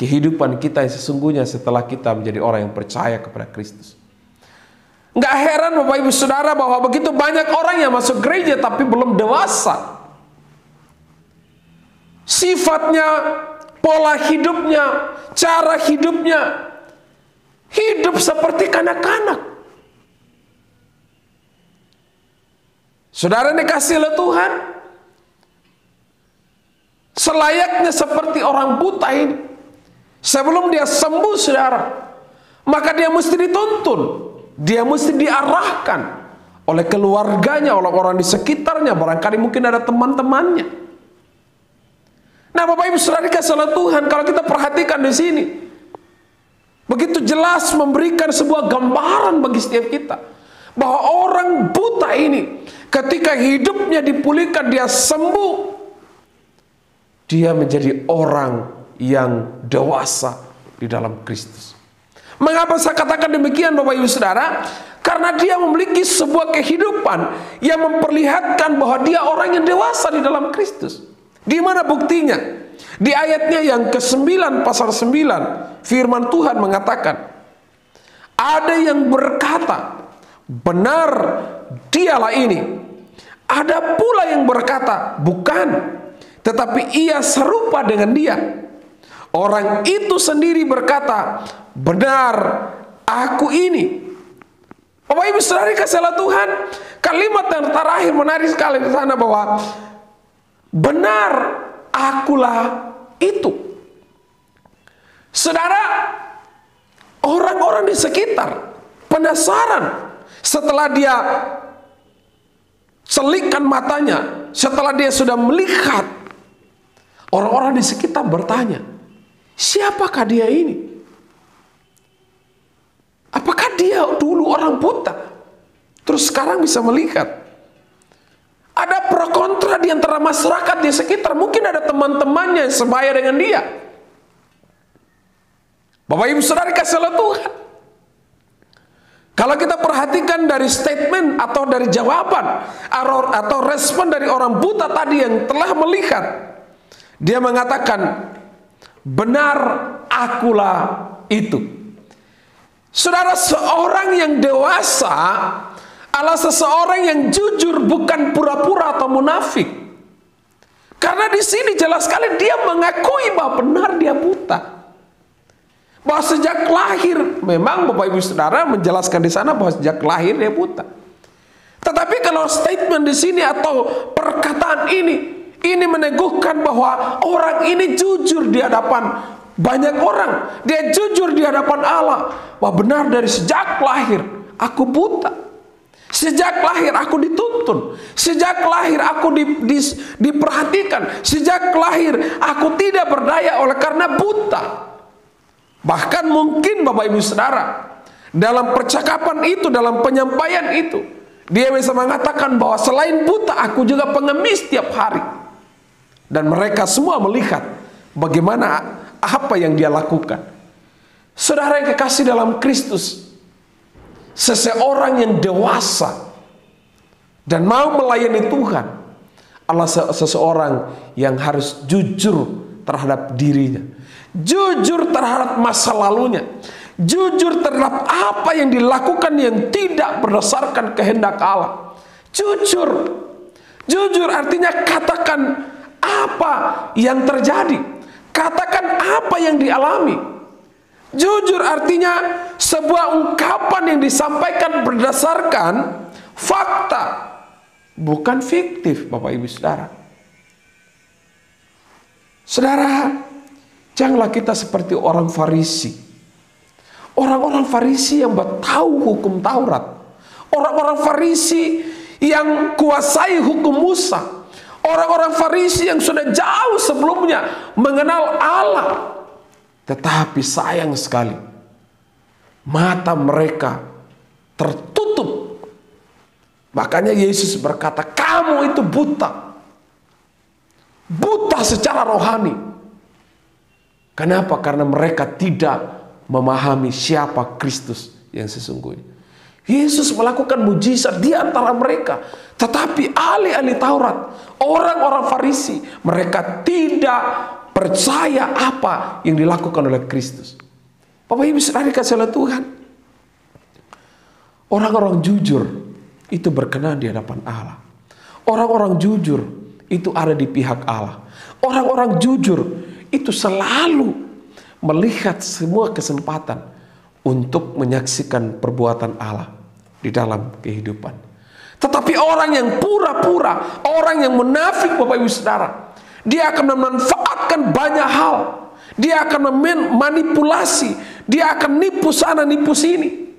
kehidupan kita yang sesungguhnya setelah kita menjadi orang yang percaya kepada Kristus. Nggak heran Bapak Ibu Saudara bahwa begitu banyak orang yang masuk gereja tapi belum dewasa. Sifatnya, pola hidupnya, cara hidupnya, hidup seperti kanak-kanak. Saudara dikasih oleh Tuhan, selayaknya seperti orang buta ini, sebelum dia sembuh saudara, maka dia mesti dituntun, dia mesti diarahkan oleh keluarganya, oleh orang di sekitarnya, barangkali mungkin ada teman-temannya. Nah Bapak Ibu Saudara dikasih oleh Tuhan, kalau kita perhatikan di sini, begitu jelas memberikan sebuah gambaran bagi setiap kita, bahwa orang buta ini ketika hidupnya dipulihkan, dia sembuh, dia menjadi orang yang dewasa di dalam Kristus. Mengapa saya katakan demikian Bapak Ibu Saudara? Karena dia memiliki sebuah kehidupan yang memperlihatkan bahwa dia orang yang dewasa di dalam Kristus. Di mana buktinya? Di ayatnya yang ke-9 pasal 9, firman Tuhan mengatakan, Ada yang berkata, benar dialah ini. Ada pula yang berkata, bukan, tetapi ia serupa dengan dia. Orang itu sendiri berkata, benar aku ini. Bapak Ibu Saudara kasih Tuhan, kalimat yang terakhir menarik sekali di sana bahwa benar akulah itu. Saudara, orang-orang di sekitar penasaran setelah dia selipkan matanya, setelah dia sudah melihat, orang-orang di sekitar bertanya, siapakah dia ini? Apakah dia dulu orang buta, terus sekarang bisa melihat? Ada pro kontra di antara masyarakat di sekitar. Mungkin ada teman-temannya yang sebaya dengan dia. Bapak Ibu Saudara kasih Tuhan, kalau kita perhatikan dari statement atau dari jawaban atau respon dari orang buta tadi yang telah melihat, dia mengatakan, benar akulah itu. Saudara, seorang yang dewasa adalah seseorang yang jujur, bukan pura-pura atau munafik. Karena di sini jelas sekali dia mengakui bahwa benar dia buta. Bahwa sejak lahir, memang Bapak Ibu Saudara menjelaskan di sana bahwa sejak lahir dia buta. Tetapi kalau statement di sini atau perkataan ini meneguhkan bahwa orang ini jujur di hadapan banyak orang. Dia jujur di hadapan Allah bahwa benar dari sejak lahir aku buta. Sejak lahir aku dituntun. Sejak lahir aku diperhatikan. Sejak lahir aku tidak berdaya oleh karena buta. Bahkan mungkin Bapak Ibu Saudara, dalam percakapan itu, dalam penyampaian itu, dia bisa mengatakan bahwa selain buta aku juga pengemis tiap hari. Dan mereka semua melihat bagaimana apa yang dia lakukan. Saudara yang kekasih dalam Kristus, seseorang yang dewasa dan mau melayani Tuhan adalah seseorang yang harus jujur terhadap dirinya, jujur terhadap masa lalunya, jujur terhadap apa yang dilakukan yang tidak berdasarkan kehendak Allah. Jujur artinya katakan apa yang terjadi, katakan apa yang dialami. Jujur artinya sebuah ungkapan yang disampaikan berdasarkan fakta, bukan fiktif, Bapak Ibu Saudara. Saudara, janganlah kita seperti orang Farisi. Orang-orang Farisi yang tahu hukum Taurat. Orang-orang Farisi yang kuasai hukum Musa. Orang-orang Farisi yang sudah jauh sebelumnya mengenal Allah. Tetapi sayang sekali, mata mereka tertutup. Makanya Yesus berkata, kamu itu buta. Buta secara rohani. Kenapa? Karena mereka tidak memahami siapa Kristus yang sesungguhnya. Yesus melakukan mujizat di antara mereka. Tetapi ahli-ahli Taurat, orang-orang Farisi, mereka tidak percaya apa yang dilakukan oleh Kristus. Bapak Ibu Saudara dikasihi oleh Tuhan, orang-orang jujur itu berkenan di hadapan Allah. Orang-orang jujur itu ada di pihak Allah. Orang-orang jujur itu selalu melihat semua kesempatan untuk menyaksikan perbuatan Allah di dalam kehidupan. Tetapi orang yang pura-pura, orang yang munafik, Bapak Ibu Saudara, dia akan memanfaatkan banyak hal. Dia akan memanipulasi. Dia akan nipu sana, nipu sini.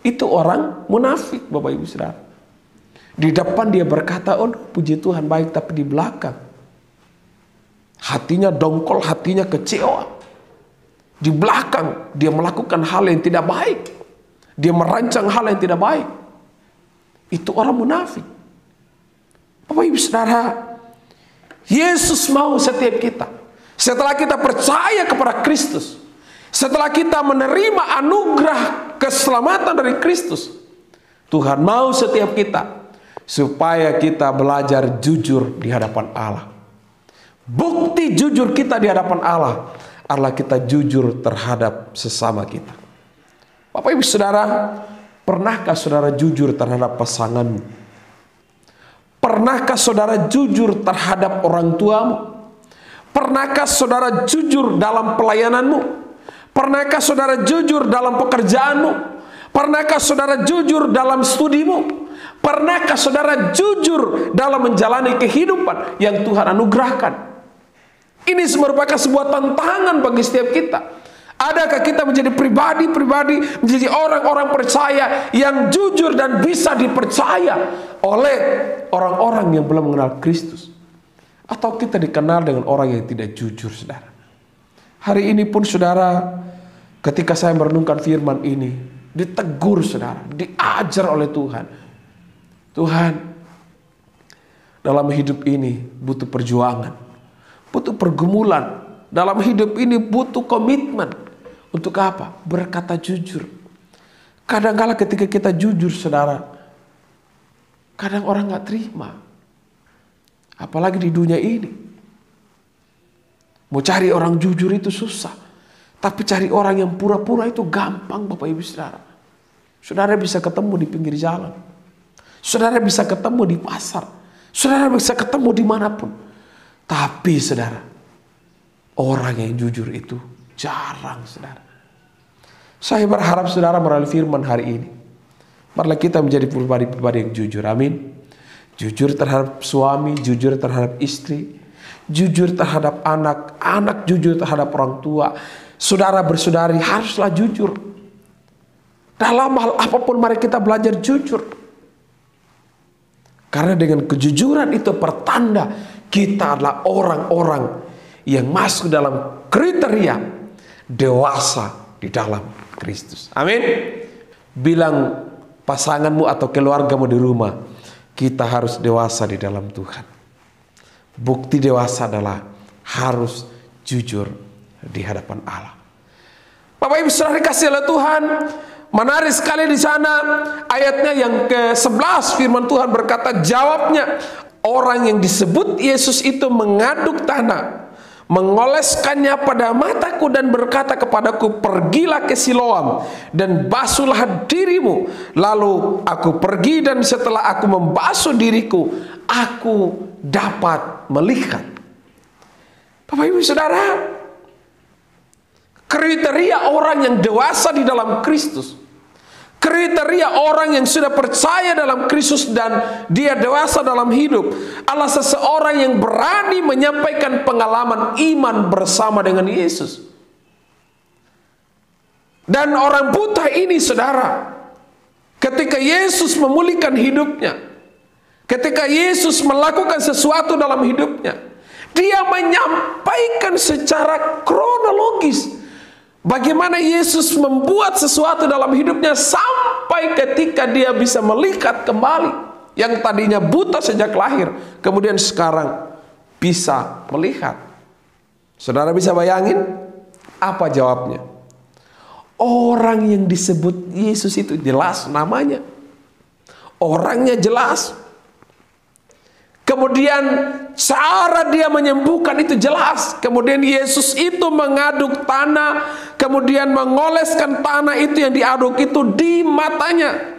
Itu orang munafik, Bapak Ibu Saudara. Di depan dia berkata, oh puji Tuhan baik, tapi di belakang hatinya dongkol, hatinya kecewa. Di belakang dia melakukan hal yang tidak baik. Dia merancang hal yang tidak baik. Itu orang munafik. Bapak Ibu Saudara, Yesus mau setiap kita, setelah kita percaya kepada Kristus, setelah kita menerima anugerah keselamatan dari Kristus, Tuhan mau setiap kita supaya kita belajar jujur di hadapan Allah. Bukti jujur kita di hadapan Allah adalah kita jujur terhadap sesama kita. Bapak Ibu Saudara, pernahkah saudara jujur terhadap pasanganmu? Pernahkah saudara jujur terhadap orang tuamu? Pernahkah saudara jujur dalam pelayananmu? Pernahkah saudara jujur dalam pekerjaanmu? Pernahkah saudara jujur dalam studimu? Pernahkah saudara jujur dalam menjalani kehidupan yang Tuhan anugerahkan? Ini merupakan sebuah tantangan bagi setiap kita. Adakah kita menjadi pribadi-pribadi, menjadi orang-orang percaya yang jujur dan bisa dipercaya oleh orang-orang yang belum mengenal Kristus? Atau kita dikenal dengan orang yang tidak jujur, saudara? Hari ini pun, saudara, ketika saya merenungkan firman ini, ditegur, saudara, diajar oleh Tuhan. Tuhan, dalam hidup ini butuh perjuangan, butuh pergumulan. Dalam hidup ini butuh komitmen. Untuk apa? Berkata jujur. Kadang-kala ketika kita jujur, saudara, kadang orang gak terima. Apalagi di dunia ini. Mau cari orang jujur itu susah. Tapi cari orang yang pura-pura itu gampang, Bapak Ibu Saudara. Saudara bisa ketemu di pinggir jalan. Saudara bisa ketemu di pasar. Saudara bisa ketemu dimanapun. Tapi, saudara, orang yang jujur itu jarang, saudara. Saya berharap saudara melalui firman hari ini, marilah kita menjadi pribadi-pribadi yang jujur. Amin. Jujur terhadap suami, jujur terhadap istri, jujur terhadap anak, anak jujur terhadap orang tua. Saudara bersaudari haruslah jujur. Dalam hal apapun mari kita belajar jujur. Karena dengan kejujuran itu pertanda kita adalah orang-orang yang masuk dalam kriteria dewasa di dalam Kristus. Amin. Bilang pasanganmu atau keluargamu di rumah, kita harus dewasa di dalam Tuhan. Bukti dewasa adalah harus jujur di hadapan Allah. Bapak Ibu Saudara dikasihi oleh Tuhan, menarik sekali di sana ayatnya yang ke-11, firman Tuhan berkata, jawabnya orang yang disebut Yesus itu mengaduk tanah, mengoleskannya pada mataku dan berkata kepadaku, pergilah ke Siloam dan basuhlah dirimu. Lalu aku pergi dan setelah aku membasuh diriku, aku dapat melihat. Bapak Ibu Saudara, kriteria orang yang dewasa di dalam Kristus, kriteria orang yang sudah percaya dalam Kristus dan dia dewasa dalam hidup adalah seseorang yang berani menyampaikan pengalaman iman bersama dengan Yesus. Dan orang buta ini, saudara, ketika Yesus memulihkan hidupnya, ketika Yesus melakukan sesuatu dalam hidupnya, dia menyampaikan secara kronologis bagaimana Yesus membuat sesuatu dalam hidupnya sampai ketika dia bisa melihat kembali. Yang tadinya buta sejak lahir, kemudian sekarang bisa melihat. Saudara bisa bayangin apa jawabnya? Orang yang disebut Yesus itu jelas namanya. Orangnya jelas. Kemudian cara dia menyembuhkan itu jelas. Kemudian Yesus itu mengaduk tanah, kemudian mengoleskan tanah itu yang diaduk itu di matanya.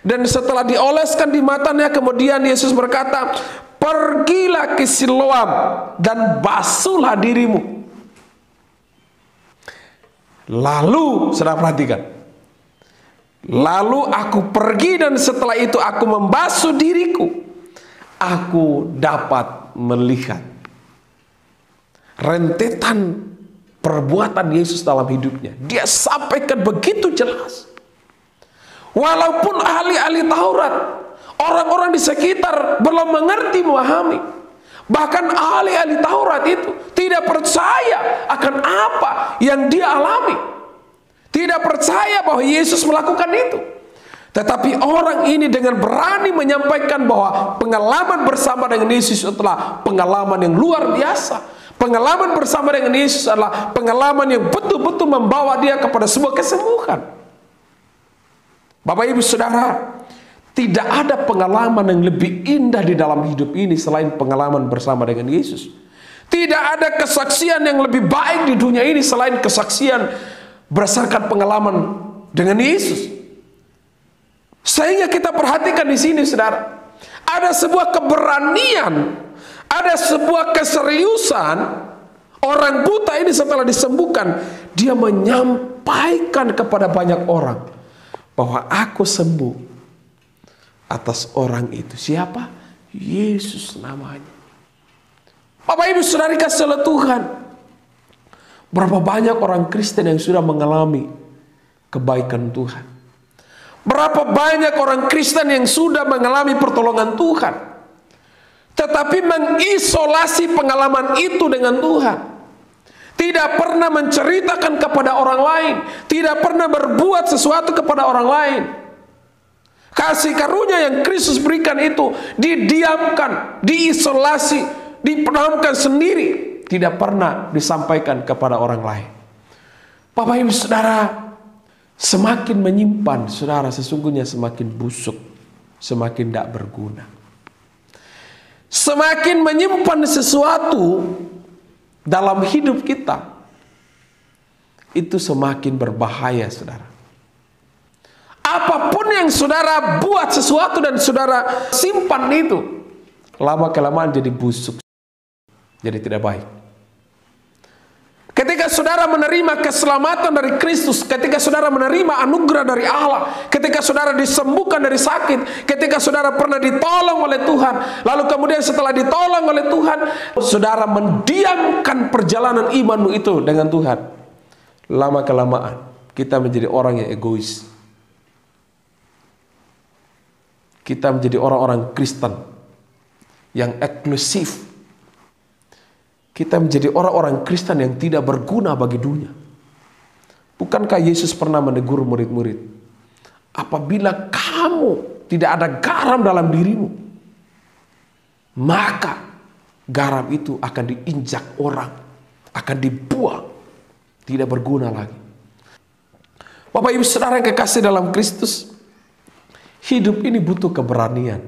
Dan setelah dioleskan di matanya, kemudian Yesus berkata, pergilah ke Siloam dan basuhlah dirimu. Lalu, saudara perhatikan, lalu aku pergi dan setelah itu aku membasuh diriku, aku dapat melihat. Rentetan perbuatan Yesus dalam hidupnya, dia sampaikan begitu jelas. Walaupun ahli-ahli Taurat, orang-orang di sekitar belum mengerti, memahami, bahkan ahli-ahli Taurat itu tidak percaya akan apa yang dia alami, tidak percaya bahwa Yesus melakukan itu. Tetapi orang ini dengan berani menyampaikan bahwa pengalaman bersama dengan Yesus adalah pengalaman yang luar biasa. Pengalaman bersama dengan Yesus adalah pengalaman yang betul-betul membawa dia kepada sebuah kesembuhan. Bapak Ibu Saudara, tidak ada pengalaman yang lebih indah di dalam hidup ini selain pengalaman bersama dengan Yesus. Tidak ada kesaksian yang lebih baik di dunia ini selain kesaksian berdasarkan pengalaman dengan Yesus. Sehingga kita perhatikan di sini, saudara, ada sebuah keberanian, ada sebuah keseriusan. Orang buta ini setelah disembuhkan, dia menyampaikan kepada banyak orang bahwa aku sembuh atas orang itu. Siapa? Yesus namanya. Bapak Ibu Saudara kasih oleh Tuhan, berapa banyak orang Kristen yang sudah mengalami kebaikan Tuhan. Berapa banyak orang Kristen yang sudah mengalami pertolongan Tuhan, tetapi mengisolasi pengalaman itu dengan Tuhan. Tidak pernah menceritakan kepada orang lain, tidak pernah berbuat sesuatu kepada orang lain. Kasih karunia yang Kristus berikan itu didiamkan, diisolasi, dipendamkan sendiri, tidak pernah disampaikan kepada orang lain. Bapak Ibu Saudara, semakin menyimpan, saudara, sesungguhnya semakin busuk, semakin tidak berguna. Semakin menyimpan sesuatu dalam hidup kita, itu semakin berbahaya, saudara. Apapun yang saudara buat sesuatu dan saudara simpan itu, lama-kelamaan jadi busuk, jadi tidak baik. Ketika saudara menerima keselamatan dari Kristus, ketika saudara menerima anugerah dari Allah, ketika saudara disembuhkan dari sakit, ketika saudara pernah ditolong oleh Tuhan, lalu kemudian setelah ditolong oleh Tuhan, saudara mendiamkan perjalanan imanmu itu dengan Tuhan, lama-kelamaan kita menjadi orang yang egois. Kita menjadi orang-orang Kristen yang eksklusif. Kita menjadi orang-orang Kristen yang tidak berguna bagi dunia. Bukankah Yesus pernah menegur murid-murid, apabila kamu tidak ada garam dalam dirimu, maka garam itu akan diinjak orang, akan dibuang, tidak berguna lagi. Bapak Ibu Saudara yang kekasih dalam Kristus, hidup ini butuh keberanian.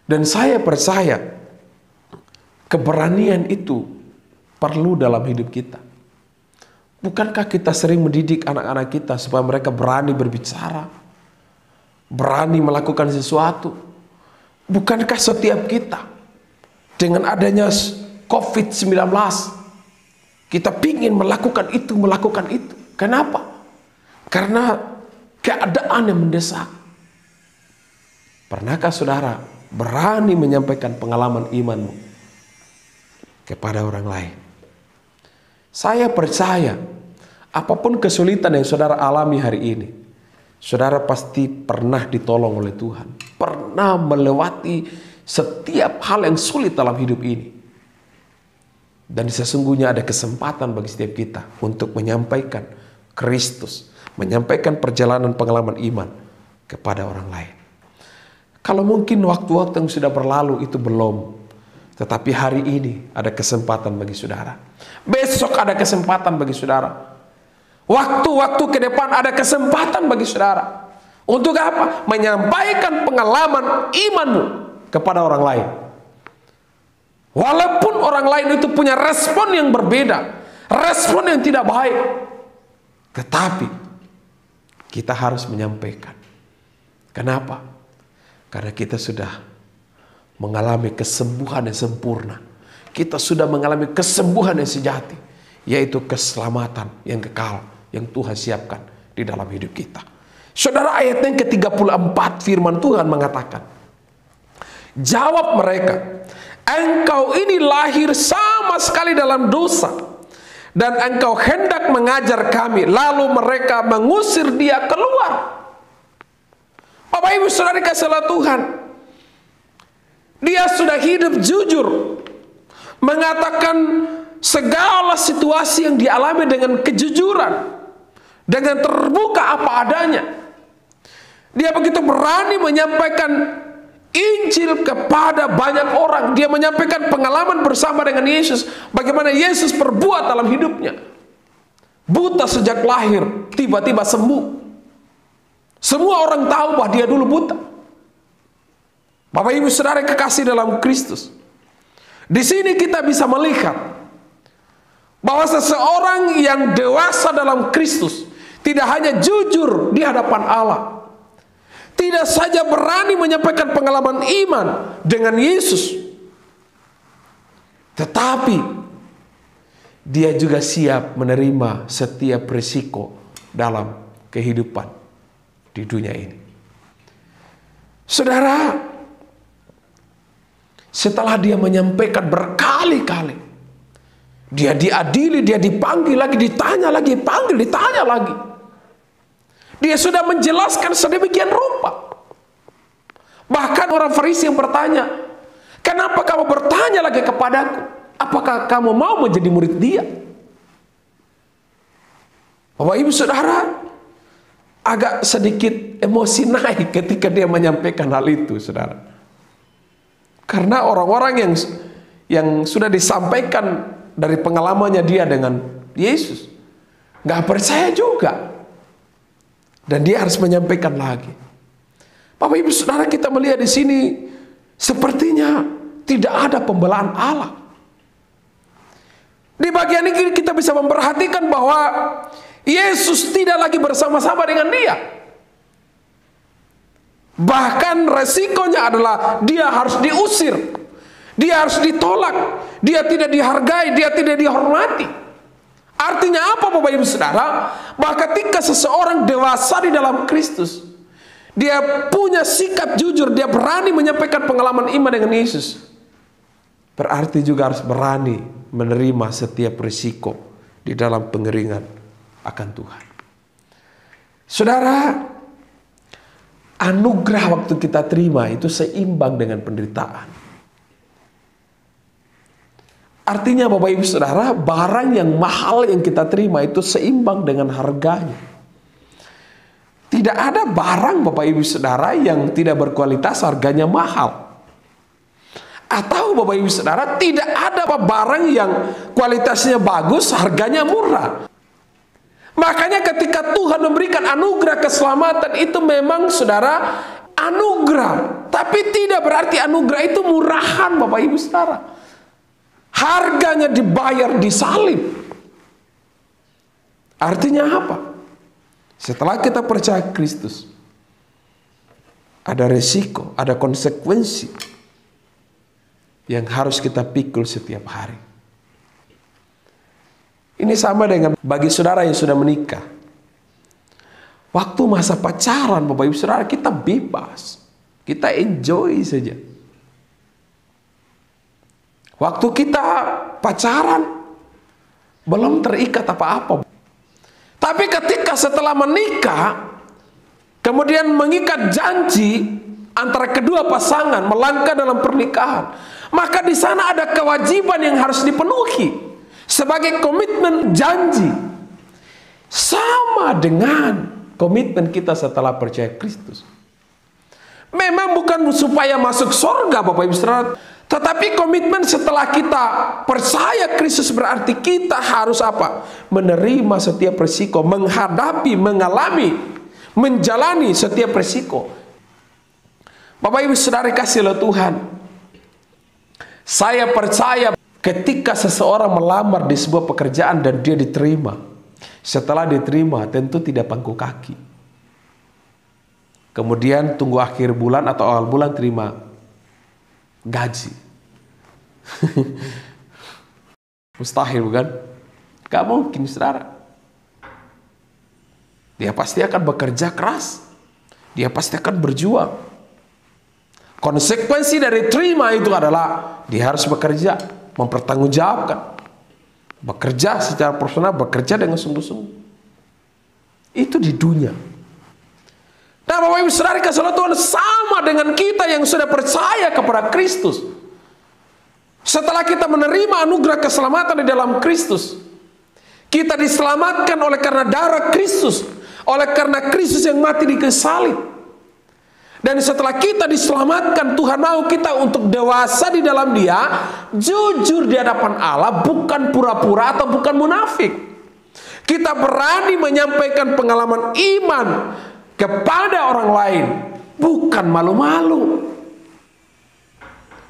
Dan saya percaya keberanian itu perlu dalam hidup kita. Bukankah kita sering mendidik anak-anak kita supaya mereka berani berbicara, berani melakukan sesuatu? Bukankah setiap kita dengan adanya COVID-19 kita ingin melakukan itu, melakukan itu? Kenapa? Karena keadaan yang mendesak. Pernahkah saudara berani menyampaikan pengalaman imanmu kepada orang lain? Saya percaya apapun kesulitan yang saudara alami hari ini, saudara pasti pernah ditolong oleh Tuhan, pernah melewati setiap hal yang sulit dalam hidup ini. Dan sesungguhnya ada kesempatan bagi setiap kita untuk menyampaikan Kristus, menyampaikan perjalanan pengalaman iman kepada orang lain. Kalau mungkin waktu-waktu yang sudah berlalu itu belum, tetapi hari ini ada kesempatan bagi saudara. Besok ada kesempatan bagi saudara. Waktu-waktu ke depan ada kesempatan bagi saudara. Untuk apa? Menyampaikan pengalaman imanmu kepada orang lain. Walaupun orang lain itu punya respon yang berbeda, respon yang tidak baik, tetapi kita harus menyampaikan. Kenapa? Karena kita sudah mengalami kesembuhan yang sempurna. Kita sudah mengalami kesembuhan yang sejati, yaitu keselamatan yang kekal yang Tuhan siapkan di dalam hidup kita. Saudara, ayat yang ke-34 firman Tuhan mengatakan, jawab mereka, engkau ini lahir sama sekali dalam dosa, dan engkau hendak mengajar kami. Lalu mereka mengusir dia keluar. Bapak Ibu Saudara kasih oleh Tuhan, dia sudah hidup jujur, mengatakan segala situasi yang dialami dengan kejujuran, dengan terbuka apa adanya. Dia begitu berani menyampaikan Injil kepada banyak orang. Dia menyampaikan pengalaman bersama dengan Yesus, bagaimana Yesus perbuat dalam hidupnya. Buta sejak lahir, tiba-tiba sembuh. Semua orang tahu bahwa dia dulu buta. Bapak Ibu Saudara kekasih dalam Kristus, di sini kita bisa melihat bahwa seseorang yang dewasa dalam Kristus Tidak hanya jujur di hadapan Allah, tidak saja berani menyampaikan pengalaman iman dengan Yesus, tetapi dia juga siap menerima setiap risiko dalam kehidupan di dunia ini. Saudara, setelah dia menyampaikan berkali-kali, dia diadili, dia dipanggil lagi, ditanya lagi, panggil, ditanya lagi. Dia sudah menjelaskan sedemikian rupa. Bahkan orang Farisi yang bertanya, kenapa kamu bertanya lagi kepadaku? Apakah kamu mau menjadi murid dia? Bapak Ibu Saudara, agak sedikit emosi naik ketika dia menyampaikan hal itu, saudara. Karena orang-orang yang sudah disampaikan dari pengalamannya dia dengan Yesus, nggak percaya juga. Dan dia harus menyampaikan lagi. Bapak Ibu Saudara, kita melihat di sini sepertinya tidak ada pembelaan Allah. Di bagian ini kita bisa memperhatikan bahwa Yesus tidak lagi bersama-sama dengan dia. Bahkan resikonya adalah dia harus diusir, dia harus ditolak, dia tidak dihargai, dia tidak dihormati. Artinya apa Bapak Ibu Saudara? Bahwa ketika seseorang dewasa di dalam Kristus, dia punya sikap jujur, dia berani menyampaikan pengalaman iman dengan Yesus, berarti juga harus berani menerima setiap risiko di dalam pengeringan akan Tuhan. Saudara, anugerah waktu kita terima itu seimbang dengan penderitaan. Artinya Bapak Ibu Saudara, barang yang mahal yang kita terima itu seimbang dengan harganya. Tidak ada barang Bapak Ibu Saudara yang tidak berkualitas harganya mahal. Atau Bapak Ibu Saudara, tidak ada barang yang kualitasnya bagus harganya murah. Makanya ketika Tuhan memberikan anugerah keselamatan itu memang saudara anugerah. Tapi tidak berarti anugerah itu murahan Bapak Ibu Saudara. Harganya dibayar di salib. Artinya apa? Setelah kita percaya Kristus, ada resiko, ada konsekuensi yang harus kita pikul setiap hari. Ini sama dengan bagi saudara yang sudah menikah. Waktu masa pacaran Bapak Ibu Saudara, kita bebas, kita enjoy saja. Waktu kita pacaran belum terikat apa-apa. Tapi ketika setelah menikah, kemudian mengikat janji antara kedua pasangan, melangkah dalam pernikahan, maka di sana ada kewajiban yang harus dipenuhi sebagai komitmen janji. Sama dengan komitmen kita setelah percaya Kristus. Memang bukan supaya masuk surga Bapak Ibu Saudara, tetapi komitmen setelah kita percaya Kristus berarti kita harus apa? Menerima setiap risiko, menghadapi, mengalami, menjalani setiap risiko. Bapak Ibu Saudara kasih oleh Tuhan, saya percaya ketika seseorang melamar di sebuah pekerjaan dan dia diterima, setelah diterima tentu tidak pangku kaki. Kemudian tunggu akhir bulan atau awal bulan terima gaji. Mustahil bukan? Gak mungkin saudara. Dia pasti akan bekerja keras, dia pasti akan berjuang. Konsekuensi dari terima itu adalah dia harus bekerja, mempertanggungjawabkan, bekerja secara personal, bekerja dengan sungguh-sungguh. Itu di dunia. Nah Bapak Ibu Saudara kasih Tuhan, sama dengan kita yang sudah percaya kepada Kristus. Setelah kita menerima anugerah keselamatan di dalam Kristus, kita diselamatkan oleh karena darah Kristus, oleh karena Kristus yang mati di kayu salib. Dan setelah kita diselamatkan, Tuhan mau kita untuk dewasa di dalam Dia, jujur di hadapan Allah, bukan pura-pura atau bukan munafik. Kita berani menyampaikan pengalaman iman kepada orang lain, bukan malu-malu,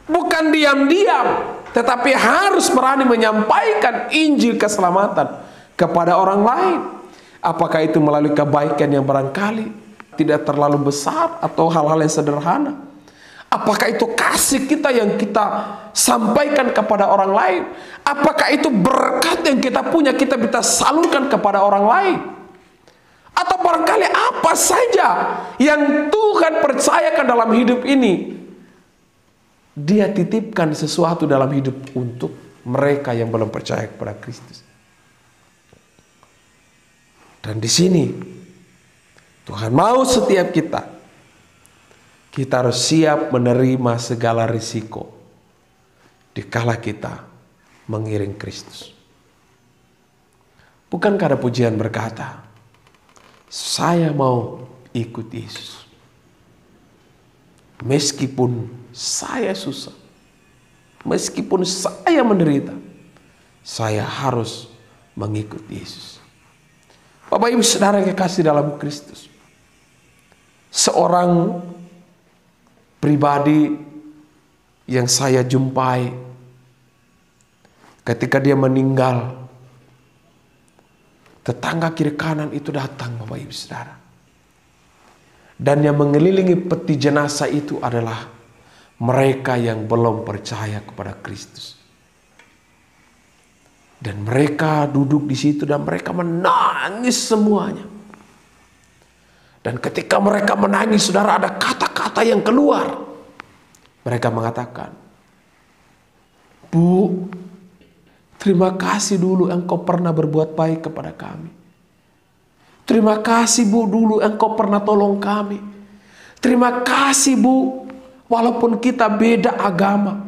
bukan diam-diam, tetapi harus berani menyampaikan Injil keselamatan kepada orang lain. Apakah itu melalui kebaikan yang barangkali tidak terlalu besar atau hal-hal yang sederhana? Apakah itu kasih kita yang kita sampaikan kepada orang lain? Apakah itu berkat yang kita punya kita bisa salurkan kepada orang lain? Atau barangkali apa saja yang Tuhan percayakan dalam hidup ini, Dia titipkan sesuatu dalam hidup untuk mereka yang belum percaya kepada Kristus. Dan di sini Tuhan mau setiap kita harus siap menerima segala risiko dikala kita mengiring Kristus. Bukankah ada pujian berkata, saya mau ikut Yesus. Meskipun saya susah, meskipun saya menderita, saya harus mengikut Yesus. Bapak Ibu Saudara yang kekasih dalam Kristus, seorang pribadi yang saya jumpai ketika dia meninggal, tetangga kiri kanan itu datang, Bapak Ibu Saudara. Dan yang mengelilingi peti jenazah itu adalah mereka yang belum percaya kepada Kristus. Dan mereka duduk di situ dan mereka menangis semuanya. Dan ketika mereka menangis, saudara, ada kata-kata yang keluar. Mereka mengatakan, Bu, terima kasih dulu engkau pernah berbuat baik kepada kami. Terima kasih Bu, dulu engkau pernah tolong kami. Terima kasih Bu, walaupun kita beda agama,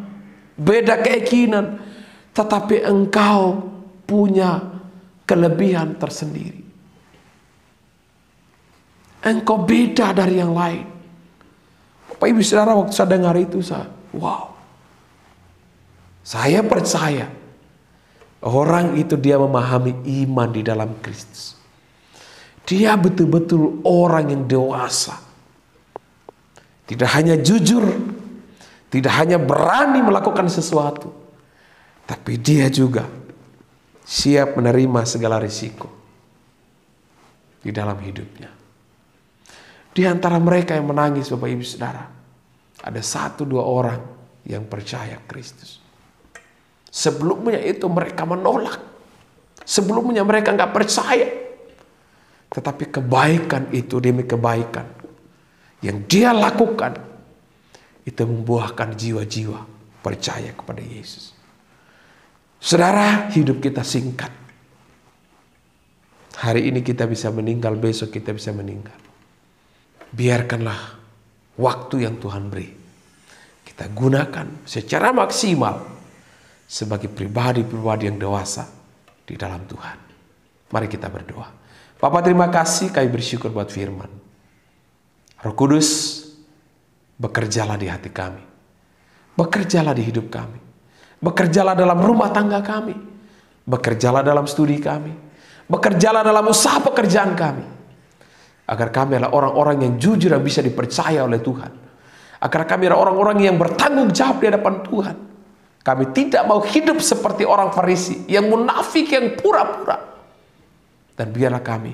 beda keyakinan, tetapi engkau punya kelebihan tersendiri. Engkau beda dari yang lain. Bapak Ibu Saudara, waktu saya dengar itu, wow. Saya percaya orang itu dia memahami iman di dalam Kristus. Dia betul-betul orang yang dewasa. Tidak hanya jujur, tidak hanya berani melakukan sesuatu, tapi dia juga siap menerima segala risiko di dalam hidupnya. Di antara mereka yang menangis, Bapak Ibu Saudara, ada 1-2 orang yang percaya Kristus. Sebelumnya itu mereka menolak. Sebelumnya mereka nggak percaya. Tetapi kebaikan itu demi kebaikan yang dia lakukan, itu membuahkan jiwa-jiwa percaya kepada Yesus. Saudara, hidup kita singkat. Hari ini kita bisa meninggal, besok kita bisa meninggal. Biarkanlah waktu yang Tuhan beri kita gunakan secara maksimal sebagai pribadi-pribadi yang dewasa di dalam Tuhan. Mari kita berdoa. Bapa, terima kasih, kami bersyukur buat firman. Roh Kudus, bekerjalah di hati kami. Bekerjalah di hidup kami. Bekerjalah dalam rumah tangga kami. Bekerjalah dalam studi kami. Bekerjalah dalam usaha pekerjaan kami. Agar kami adalah orang-orang yang jujur dan bisa dipercaya oleh Tuhan. Agar kami adalah orang-orang yang bertanggung jawab di hadapan Tuhan. Kami tidak mau hidup seperti orang Farisi yang munafik, yang pura-pura. Dan biarlah kami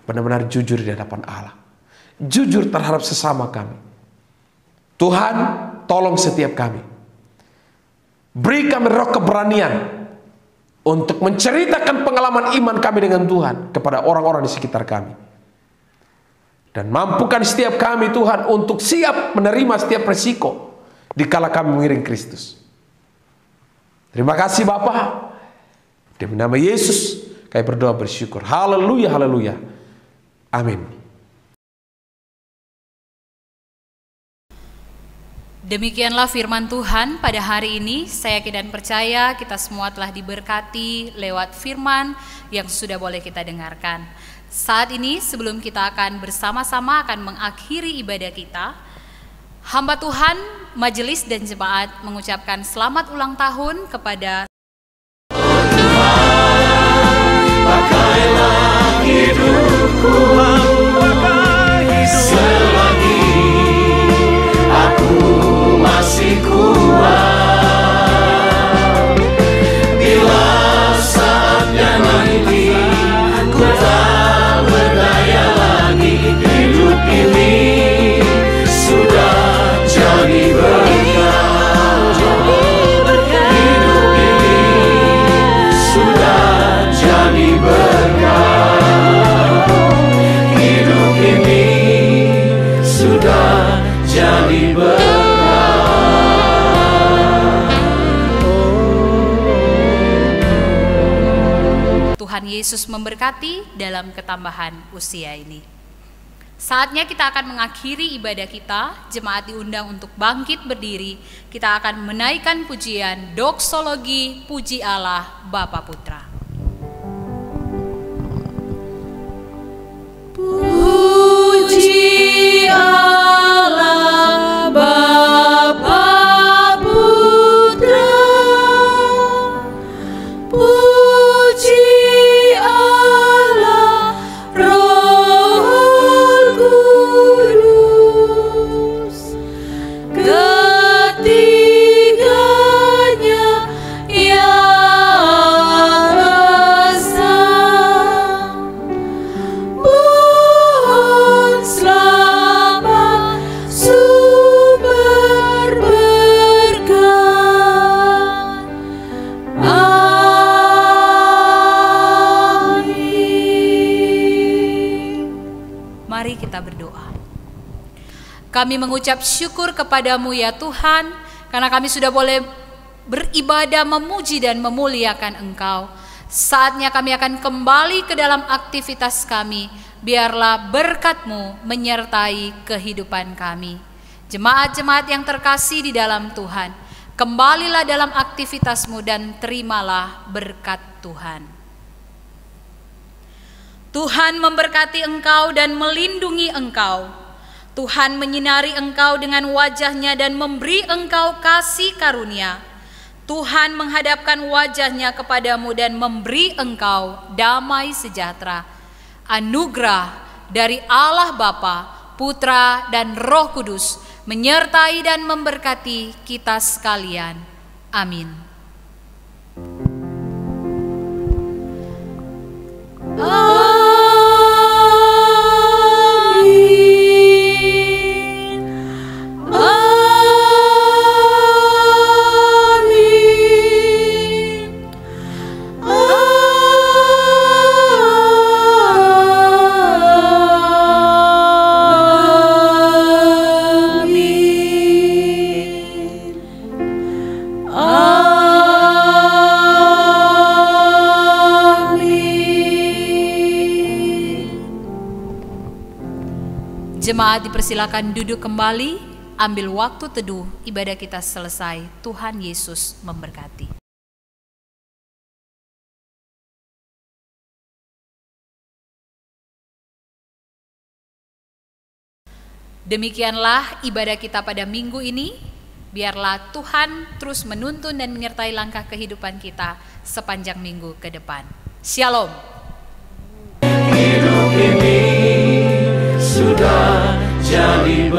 benar-benar jujur di hadapan Allah. Jujur terhadap sesama kami. Tuhan, tolong setiap kami. Beri kami roh keberanian untuk menceritakan pengalaman iman kami dengan Tuhan kepada orang-orang di sekitar kami. Dan mampukan setiap kami, Tuhan, untuk siap menerima setiap resiko dikala kami mengiring Kristus. Terima kasih Bapa. Demi nama Yesus kami berdoa bersyukur. Haleluya, haleluya. Amin.
Demikianlah firman Tuhan pada hari ini. Saya yakin dan percaya kita semua telah diberkati lewat firman yang sudah boleh kita dengarkan. Saat ini sebelum kita akan bersama-sama akan mengakhiri ibadah kita, hamba Tuhan, majelis dan jemaat mengucapkan selamat ulang tahun kepada
Pakailah hidupku, selagi aku masih kuat. Bila saatnya nanti ku tak
Tuhan Yesus memberkati dalam ketambahan usia ini. Saatnya kita akan mengakhiri ibadah kita. Jemaat diundang untuk bangkit berdiri. Kita akan menaikkan pujian doksologi puji Allah Bapa Putra.
Puji Allah Bapa Putra, puji Allah Roh Kudus, ketiganya yang esa. Mohon selamat sumber berkat. Amin.
Mari kita berdoa. Kami mengucap syukur kepadamu ya Tuhan, karena kami sudah boleh beribadah, memuji dan memuliakan Engkau. Saatnya kami akan kembali ke dalam aktivitas kami. Biarlah berkat-Mu menyertai kehidupan kami. Jemaat-jemaat yang terkasih di dalam Tuhan, kembalilah dalam aktivitas-Mu dan terimalah berkat Tuhan. Tuhan memberkati engkau dan melindungi engkau. Tuhan menyinari engkau dengan wajah-Nya dan memberi engkau kasih karunia. Tuhan menghadapkan wajah-Nya kepadamu dan memberi engkau damai sejahtera. Anugerah dari Allah Bapa, Putra dan Roh Kudus menyertai dan memberkati kita sekalian. Amin. Jemaat dipersilakan duduk kembali, ambil waktu teduh, ibadah kita selesai. Tuhan Yesus memberkati. Demikianlah ibadah kita pada minggu ini. Biarlah Tuhan terus menuntun dan menyertai langkah kehidupan kita sepanjang minggu ke depan. Shalom.
Hidup ini sudah jadi